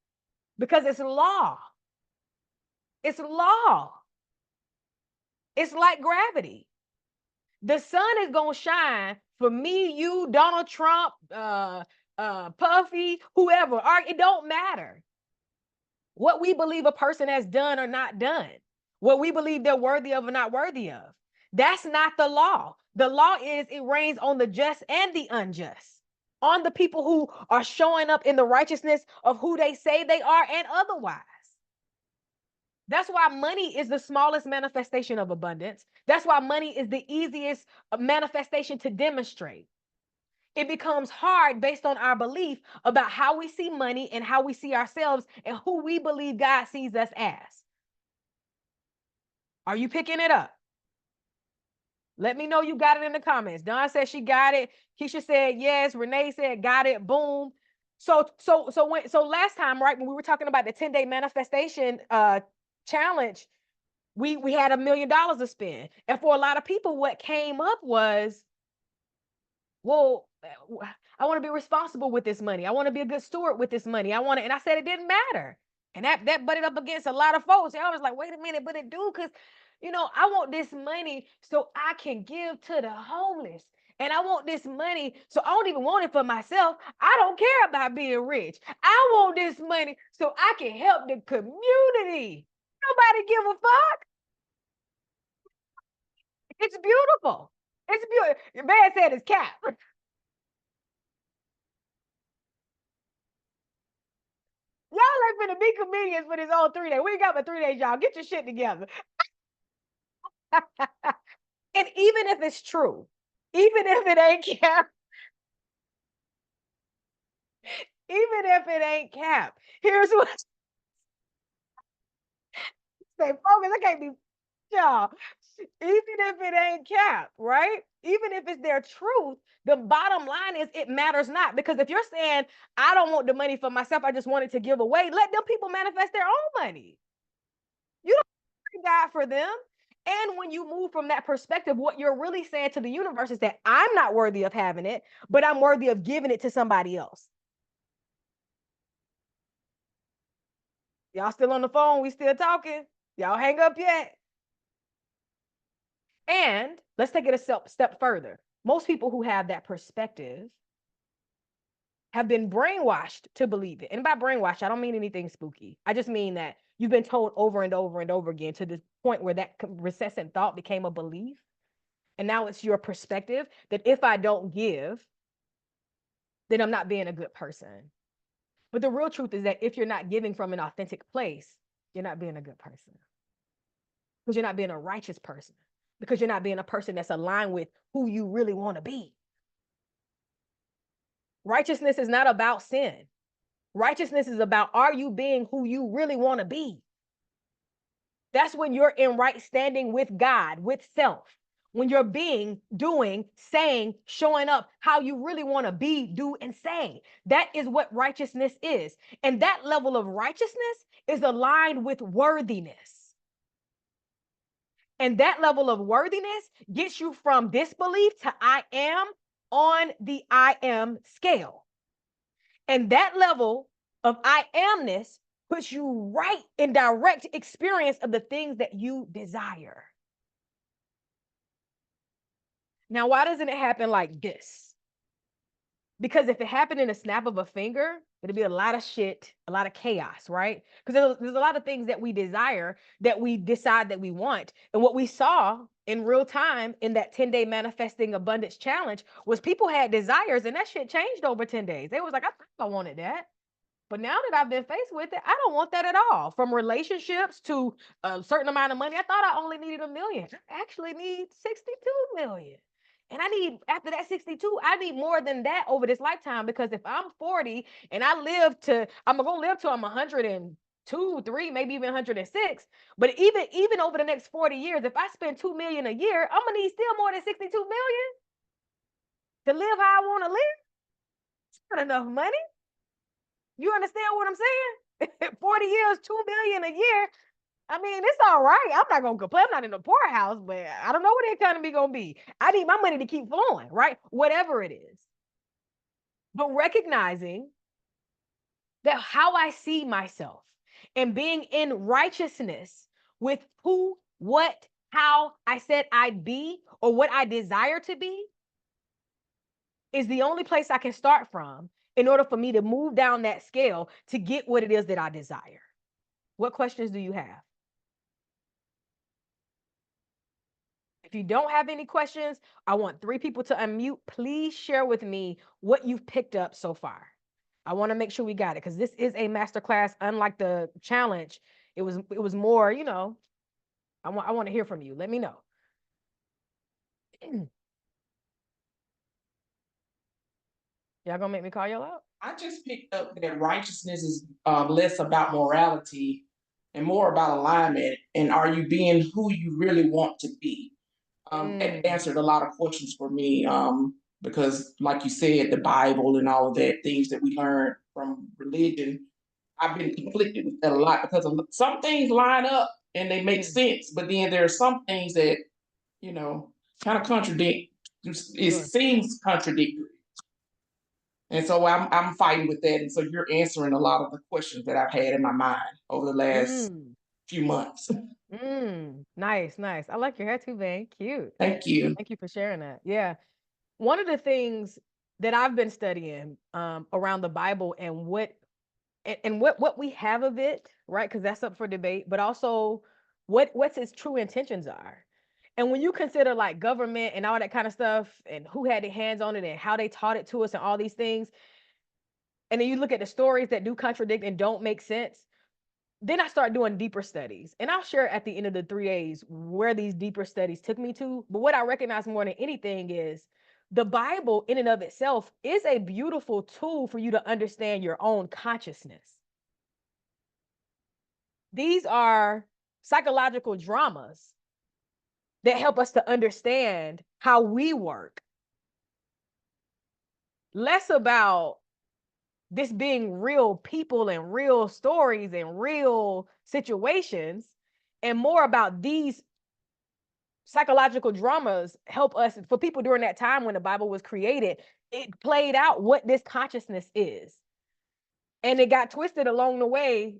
because it's law. It's law. It's like gravity. The sun is going to shine for me, you, Donald Trump, Puffy, whoever. It don't matter what we believe a person has done or not done, what we believe they're worthy of or not worthy of. That's not the law. The law is it reigns on the just and the unjust, on the people who are showing up in the righteousness of who they say they are and otherwise. That's why money is the smallest manifestation of abundance. That's why money is the easiest manifestation to demonstrate. It becomes hard based on our belief about how we see money and how we see ourselves and who we believe God sees us as. Are you picking it up? Let me know you got it in the comments. Dawn said she got it. Keisha said yes. Renee said got it. Boom. So last time, right, when we were talking about the 10-day manifestation challenge, we had $1 million to spend. And for a lot of people, what came up was, well, I want to be responsible with this money. I want to be a good steward with this money. And I said it didn't matter. And that butted up against a lot of folks. I was like, wait a minute, but it do, because, I want this money so I can give to the homeless. And I want this money, so I don't even want it for myself. I don't care about being rich. I want this money so I can help the community. Nobody give a fuck. It's beautiful. It's beautiful. Your man said it's cap. Y'all ain't finna be comedians for this whole 3 day. We ain't got but 3 days, y'all. Get your shit together. And even if it's true, even if it ain't cap, even if it ain't cap, here's what say, focus. I can't be y'all. Even if it ain't cap, right? Even if it's their truth, the bottom line is it matters not. Because if you're saying, I don't want the money for myself, I just want it to give away, let them people manifest their own money. You don't God for them. And when you move from that perspective, what you're really saying to the universe is that I'm not worthy of having it, but I'm worthy of giving it to somebody else. Y'all still on the phone? We still talking? Y'all hang up yet? And let's take it a step further. Most people who have that perspective have been brainwashed to believe it. And by brainwashed, I don't mean anything spooky. I just mean that you've been told over and over and over again to the point where that recessant thought became a belief. And now it's your perspective that if I don't give, then I'm not being a good person. But the real truth is that if you're not giving from an authentic place, you're not being a good person. Because you're not being a righteous person. Because you're not being a person that's aligned with who you really want to be. Righteousness is not about sin. Righteousness is about, are you being who you really want to be? That's when you're in right standing with God, with self. When you're being, doing, saying, showing up how you really want to be, do, and say. That is what righteousness is. And that level of righteousness is aligned with worthiness. And that level of worthiness gets you from disbelief to I am on the I am scale. And that level of I amness puts you right in direct experience of the things that you desire. Now, why doesn't it happen like this? Because if it happened in a snap of a finger, it'd be a lot of shit, a lot of chaos, right? Because there's a lot of things that we desire that we decide that we want. And what we saw in real time in that 10-day manifesting abundance challenge was people had desires and that shit changed over 10 days. They was like, I thought I wanted that. But now that I've been faced with it, I don't want that at all. From relationships to a certain amount of money, I thought I only needed $1 million. I actually need 62 million. And I need, after that 62, I need more than that over this lifetime, because if I'm 40 and I'm going to live till I'm 102, 3, maybe even 106. But even over the next 40 years, if I spend 2 million a year, I'm going to need still more than 62 million to live how I want to live. It's not enough money. You understand what I'm saying? 40 years, 2 million a year. I mean, it's all right. I'm not going to complain. I'm not in a poorhouse, but I don't know what the economy going to be. I need my money to keep flowing, right? Whatever it is. But recognizing that how I see myself and being in righteousness with who, what, how I said I'd be or what I desire to be is the only place I can start from in order for me to move down that scale to get what it is that I desire. What questions do you have? If you don't have any questions, I want 3 people to unmute. Please share with me what you've picked up so far. I want to make sure we got it, because this is a masterclass. Unlike the challenge, it was more, I want to hear from you. Let me know. Y'all gonna make me call y'all out? I just picked up that righteousness is less about morality and more about alignment. And are you being who you really want to be? It answered a lot of questions for me, because, like you said, the Bible and all of that, things that we learned from religion, I've been conflicted with that a lot, because some things line up and they make sense, but then there are some things that, kind of contradict. It seems contradictory. And so I'm fighting with that. And so you're answering a lot of the questions that I've had in my mind over the last few months. Nice, nice. I like your hair too, babe. Cute. Thank you. Thank you for sharing that. Yeah. One of the things that I've been studying around the Bible and what we have of it, right? Because that's up for debate, but also what's its true intentions are. And when you consider like government and all that kind of stuff and who had their hands on it and how they taught it to us and all these things, and then you look at the stories that do contradict and don't make sense, then I start doing deeper studies. And I'll share at the end of the 3 days where these deeper studies took me to. But what I recognize more than anything is the Bible in and of itself is a beautiful tool for you to understand your own consciousness. These are psychological dramas that help us to understand how we work. Less about this being real people and real stories and real situations, and more about these psychological dramas help us, for people during that time when the Bible was created, it played out what this consciousness is. And it got twisted along the way.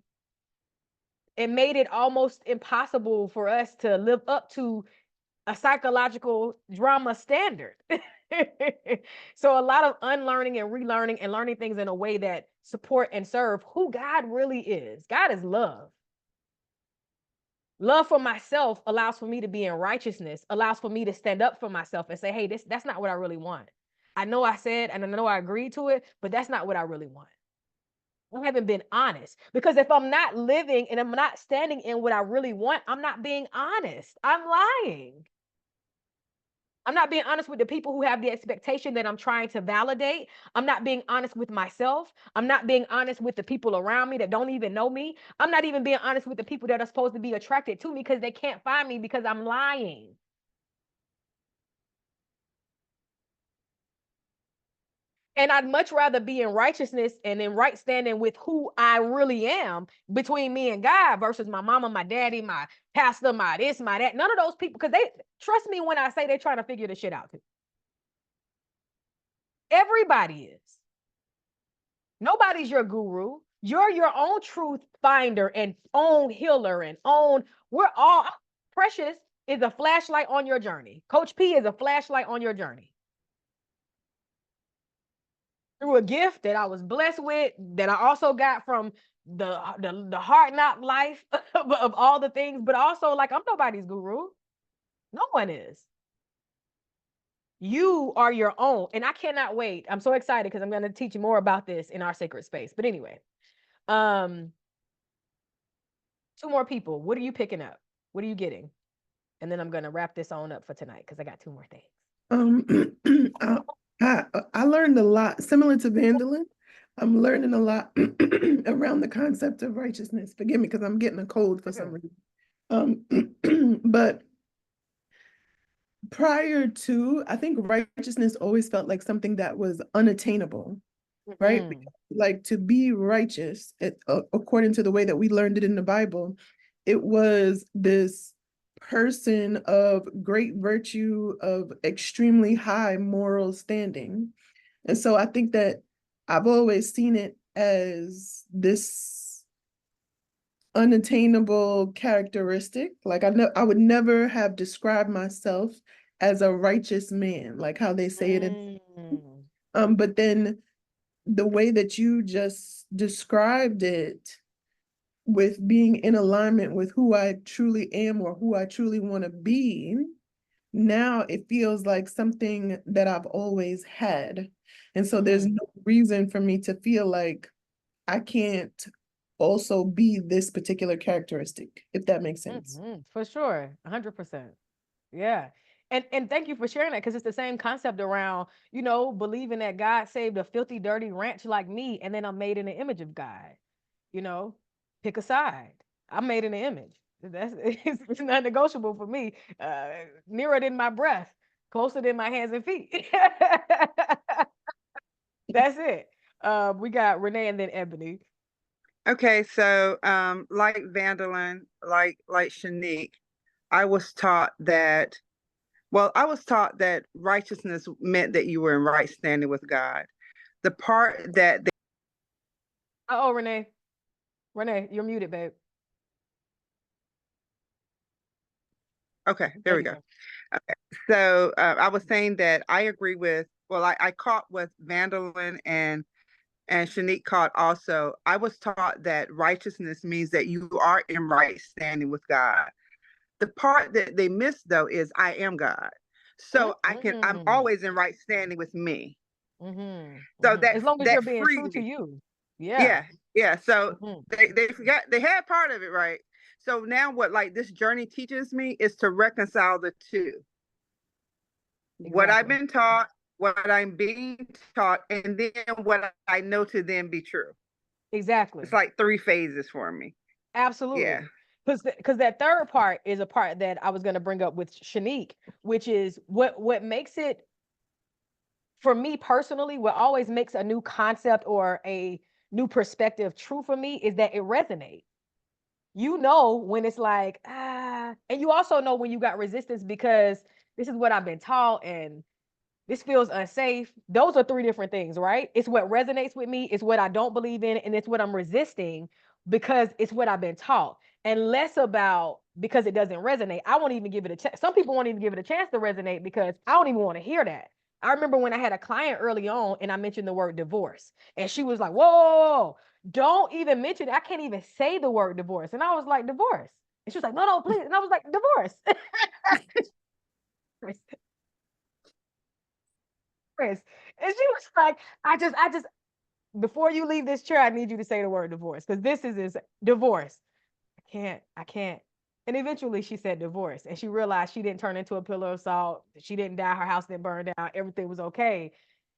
It made it almost impossible for us to live up to a psychological drama standard. So a lot of unlearning and relearning and learning things in a way that support and serve who God really is. God is love. Love for myself allows for me to be in righteousness, allows for me to stand up for myself and say, hey, that's not what I really want. I know I said, and I know I agreed to it, but that's not what I really want. I haven't been honest, because if I'm not living and I'm not standing in what I really want, I'm not being honest. I'm lying. I'm not being honest with the people who have the expectation that I'm trying to validate. I'm not being honest with myself. I'm not being honest with the people around me that don't even know me. I'm not even being honest with the people that are supposed to be attracted to me because they can't find me because I'm lying. And I'd much rather be in righteousness and in right standing with who I really am between me and God versus my mama, my daddy, my pastor, my this, my that. None of those people, because they trust me when I say they're trying to figure this shit out too. Everybody is. Nobody's your guru. You're your own truth finder and own healer and own. We're all. Precious is a flashlight on your journey. Coach P is a flashlight on your journey. Through a gift that I was blessed with, that I also got from the hard knock life of all the things, but also like I'm nobody's guru. No one is. You are your own. And I cannot wait. I'm so excited because I'm going to teach you more about this in our sacred space. But anyway, 2 more people. What are you picking up? What are you getting? And then I'm going to wrap this on up for tonight because I got 2 more things. I learned a lot, similar to Vandalin. I'm learning a lot around the concept of righteousness. Forgive me because I'm getting a cold for some reason. But prior to, I think righteousness always felt like something that was unattainable, right? Like to be righteous, according to the way that we learned it in the Bible, it was this person of great virtue, of extremely high moral standing. And so I think that I've always seen it as this unattainable characteristic. Like I would never have described myself as a righteous man, like how they say it. But then the way that you just described it, with being in alignment with who I truly am or who I truly want to be, now it feels like something that I've always had. And so there's no reason for me to feel like I can't also be this particular characteristic, if that makes sense. For sure. 100%. Yeah. And thank you for sharing that, because it's the same concept around, believing that God saved a filthy, dirty ranch like me, and then I'm made in the image of God. Pick a side. I'm made in the image. It's not negotiable for me. Nearer than my breath, closer than my hands and feet. That's it. We got Renee and then Ebony. Okay, so like Vandalin, like Shanique, I was taught that righteousness meant that you were in right standing with God. The part that Renee, you're muted, babe. Okay, there we go. Okay, so I was saying that I agree with. Well, I caught with Vandalin and Shanique caught also. I was taught that righteousness means that you are in right standing with God. The part that they miss though is I am God. So I'm always in right standing with me. So that as long as that you're being true to me. you. Yeah. So they forgot, they had part of it right. So now what like this journey teaches me is to reconcile the two. Exactly. What I've been taught, what I'm being taught, and then what I know to then be true. Exactly. It's like 3 phases for me. Absolutely. Yeah. Because that third part is a part that I was going to bring up with Shanique, which is what makes it, for me personally, what always makes a new concept or a new perspective true for me is that it resonates. When it's like, and you also know when you got resistance because this is what I've been taught and this feels unsafe. Those are 3 different things, right? It's what resonates with me, it's what I don't believe in, and it's what I'm resisting because it's what I've been taught. And less about because it doesn't resonate. I won't even give it a chance. Some people won't even give it a chance to resonate because I don't even want to hear that. I remember when I had a client early on and I mentioned the word divorce, and she was like, whoa, don't even mention it. I can't even say the word divorce. And I was like, divorce. And she was like, no, please. And I was like, divorce. And she was like, I just, before you leave this chair, I need you to say the word divorce, because this is divorce. I can't. And eventually she said divorce, and she realized she didn't turn into a pillar of salt. She didn't die. Her house didn't burn down. Everything was okay.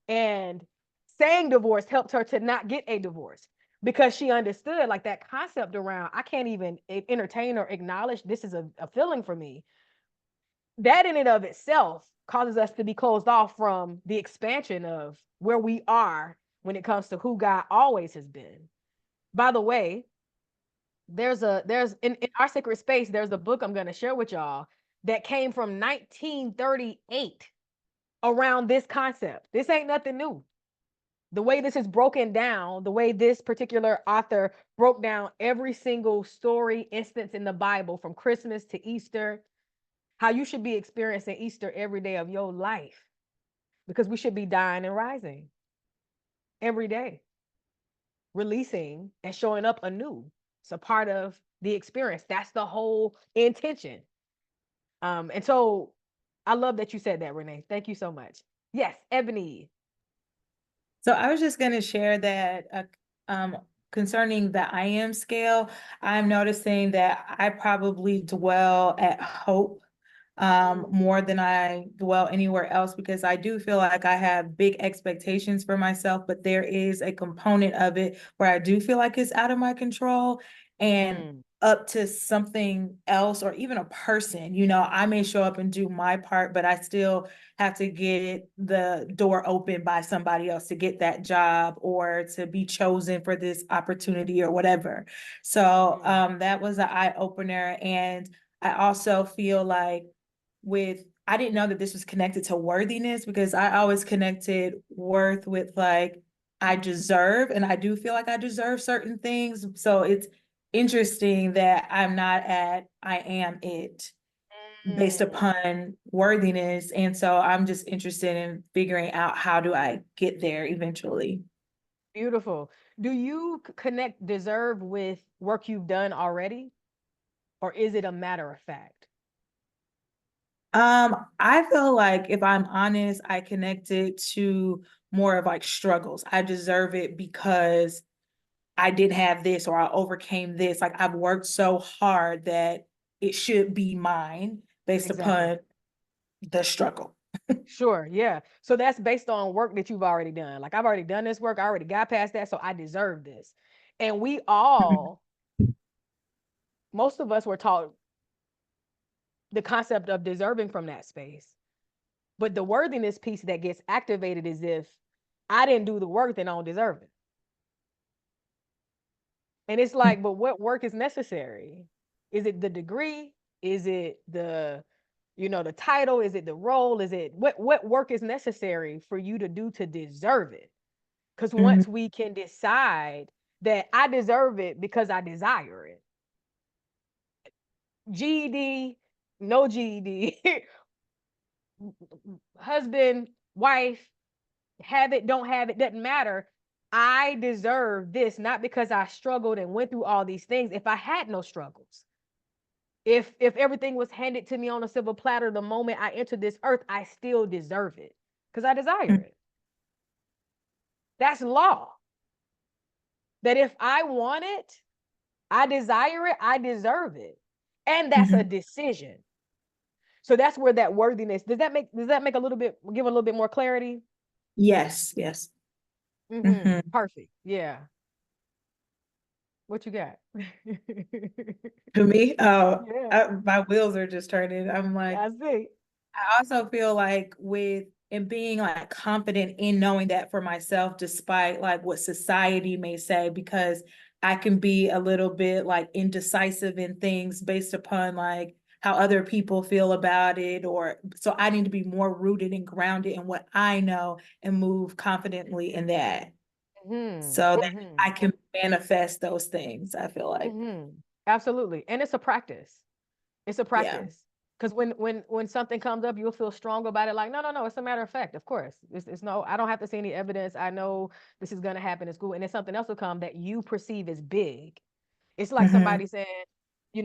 And saying divorce helped her to not get a divorce, because she understood like that concept around, I can't even entertain or acknowledge this is a feeling for me. That in and of itself causes us to be closed off from the expansion of where we are when it comes to who God always has been. By the way, there's in our sacred space, there's a book I'm going to share with y'all that came from 1938 around this concept. This ain't nothing new. The way this is broken down, the way this particular author broke down every single story, instance in the Bible, from Christmas to Easter, how you should be experiencing Easter every day of your life, because we should be dying and rising every day, releasing and showing up anew. It's a part of the experience. That's the whole intention. And so I love that you said that, Renee. Thank you so much. Yes, Ebony. So I was just going to share that concerning the I am scale, I'm noticing that I probably dwell at hope more than I dwell anywhere else, because I do feel like I have big expectations for myself, but there is a component of it where I do feel like it's out of my control and up to something else, or even a person. You know, I may show up and do my part, but I still have to get the door open by somebody else to get that job or to be chosen for this opportunity or whatever. So that was an eye opener. And I also feel like I didn't know that this was connected to worthiness, because I always connected worth with like, I deserve, and I do feel like I deserve certain things. So it's interesting that I'm not at I am it based upon worthiness. And so I'm just interested in figuring out, how do I get there eventually? Beautiful. Do you connect deserve with work you've done already? Or is it a matter of fact? I feel like, if I'm honest, I connect it to more of like struggles. I deserve it because I didn't have this, or I overcame this. Like, I've worked so hard that it should be mine based upon the struggle. Sure, yeah. So that's based on work that you've already done. Like, I've already done this work, I already got past that, so I deserve this. And we all, most of us were taught the concept of deserving from that space. But the worthiness piece that gets activated is, if I didn't do the work, then I don't deserve it. And it's like, but what work is necessary? Is it the degree? Is it the, the title? Is it the role? Is it what work is necessary for you to do to deserve it? Because once we can decide that I deserve it because I desire it, GED, no GED, husband, wife, have it, don't have it, doesn't matter. I deserve this, not because I struggled and went through all these things. If I had no struggles, if everything was handed to me on a silver platter the moment I entered this earth, I still deserve it because I desire it. That's law. That if I want it, I desire it, I deserve it. And that's a decision. So that's where that worthiness, does that make a little bit, give a little bit more clarity? Yes. Perfect. Yeah. What you got? To me, Yeah. my wheels are just turning. I'm like, I see. I also feel like being like confident in knowing that for myself, despite like what society may say, because I can be a little bit like indecisive in things based upon like how other people feel about it, or so I need to be more rooted and grounded in what I know and move confidently in that. So that I can manifest those things, I feel like. Absolutely. And it's a practice. It's a practice. Because when something comes up, you'll feel strong about it. Like, no, it's a matter of fact. Of course, it's no. I don't have to see any evidence. I know this is gonna happen in school, and then something else will come that you perceive as big. It's like somebody saying,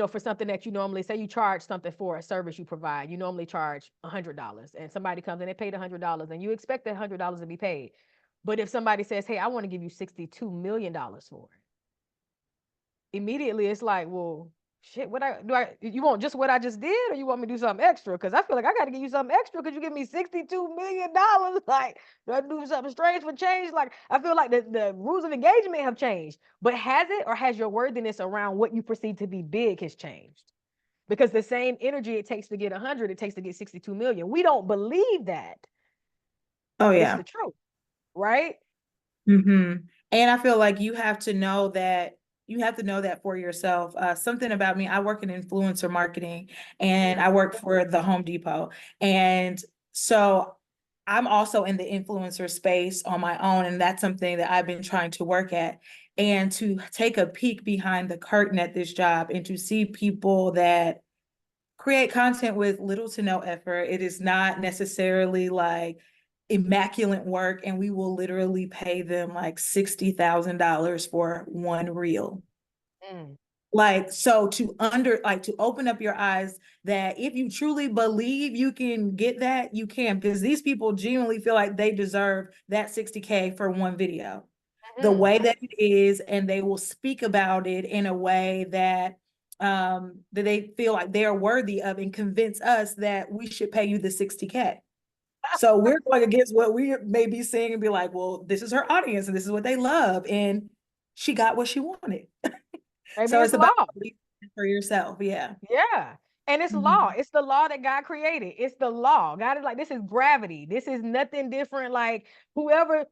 for something that you normally say you charge something for a service you provide. You normally charge $100, and somebody comes and they paid $100, and you expect that $100 to be paid. But if somebody says, "Hey, I want to give you $62 million for it," immediately it's like, well, shit, you want just what I just did, or you want me to do something extra? Because I feel like I got to give you something extra because you give me $62 million. Like, do I do something strange for change? Like, I feel like the rules of engagement have changed, but has it, or has your worthiness around what you perceive to be big has changed? Because the same energy it takes to get 100, it takes to get 62 million. We don't believe that. Oh, but yeah. it's the truth, right? And I feel like you have to know that for yourself. Something about me, I work in influencer marketing and I work for the Home Depot. And so I'm also in the influencer space on my own. And that's something that I've been trying to work at. And to take a peek behind the curtain at this job and to see people that create content with little to no effort. It is not necessarily like immaculate work, and we will literally pay them like $60,000 for one reel. Like, so to open up your eyes that if you truly believe you can get that, you can, because these people genuinely feel like they deserve that 60K for one video. The way that it is, and they will speak about it in a way that they feel like they're worthy of, and convince us that we should pay you the 60K. So we're going against what we may be seeing and be like, well, this is her audience and this is what they love. And she got what she wanted. Maybe So it's it's about law. believing for yourself. Yeah. Yeah. And it's law. It's the law that God created. It's the law. God is like, this is gravity. This is nothing different. Like whosoever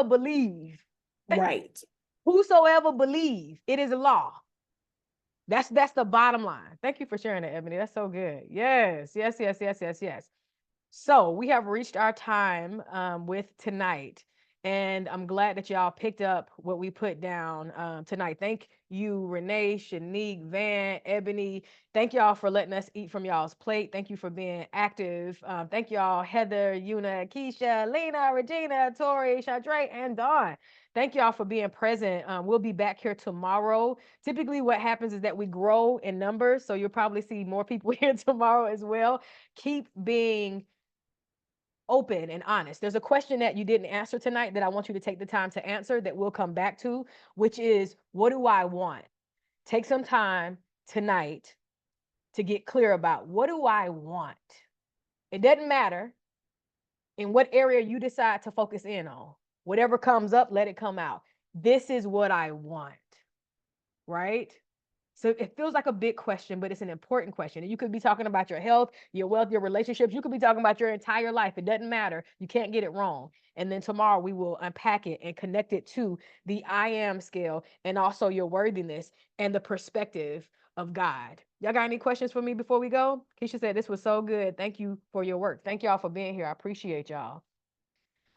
believe. Right. Whosoever believe, it is a law. That's the bottom line. Thank you for sharing that, Ebony. That's so good. Yes. So we have reached our time with tonight, and I'm glad that y'all picked up what we put down tonight. Thank you, Renee, Shanique, Van, Ebony. Thank y'all for letting us eat from y'all's plate. Thank you for being active. Thank y'all, Heather, Yuna, Keisha, Lena, Regina, Tori, Chandre, and Dawn. Thank y'all for being present. We'll be back here tomorrow. Typically what happens is that we grow in numbers, so you'll probably see more people here tomorrow as well. Keep being open and honest. There's a question that you didn't answer tonight that I want you to take the time to answer that we'll come back to, which is, what do I want? Take some time tonight to get clear about, what do I want? It doesn't matter in what area you decide to focus in on. Whatever comes up, let it come out. This is what I want, right? So it feels like a big question, but it's an important question. And you could be talking about your health, your wealth, your relationships. You could be talking about your entire life. It doesn't matter. You can't get it wrong. And then tomorrow we will unpack it and connect it to the I am scale, and also your worthiness and the perspective of God. Y'all got any questions for me before we go? Keisha said this was so good. Thank you for your work. Thank y'all for being here. I appreciate y'all.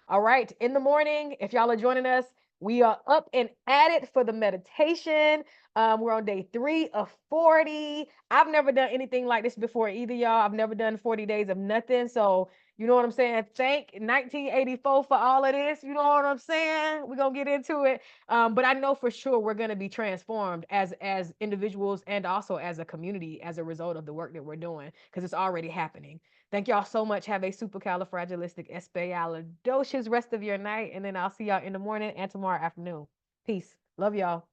All right. In the morning, if y'all are joining us, we are up and at it for the meditation. We're on day 3 of 40. I've never done anything like this before either, y'all. I've never done 40 days of nothing. So, you know what I'm saying? Thank 1984 for all of this. You know what I'm saying? We're going to get into it. But I know for sure we're going to be transformed as individuals and also as a community as a result of the work that we're doing, because it's already happening. Thank y'all so much. Have a supercalifragilisticexpialidocious rest of your night. And then I'll see y'all in the morning and tomorrow afternoon. Peace. Love y'all.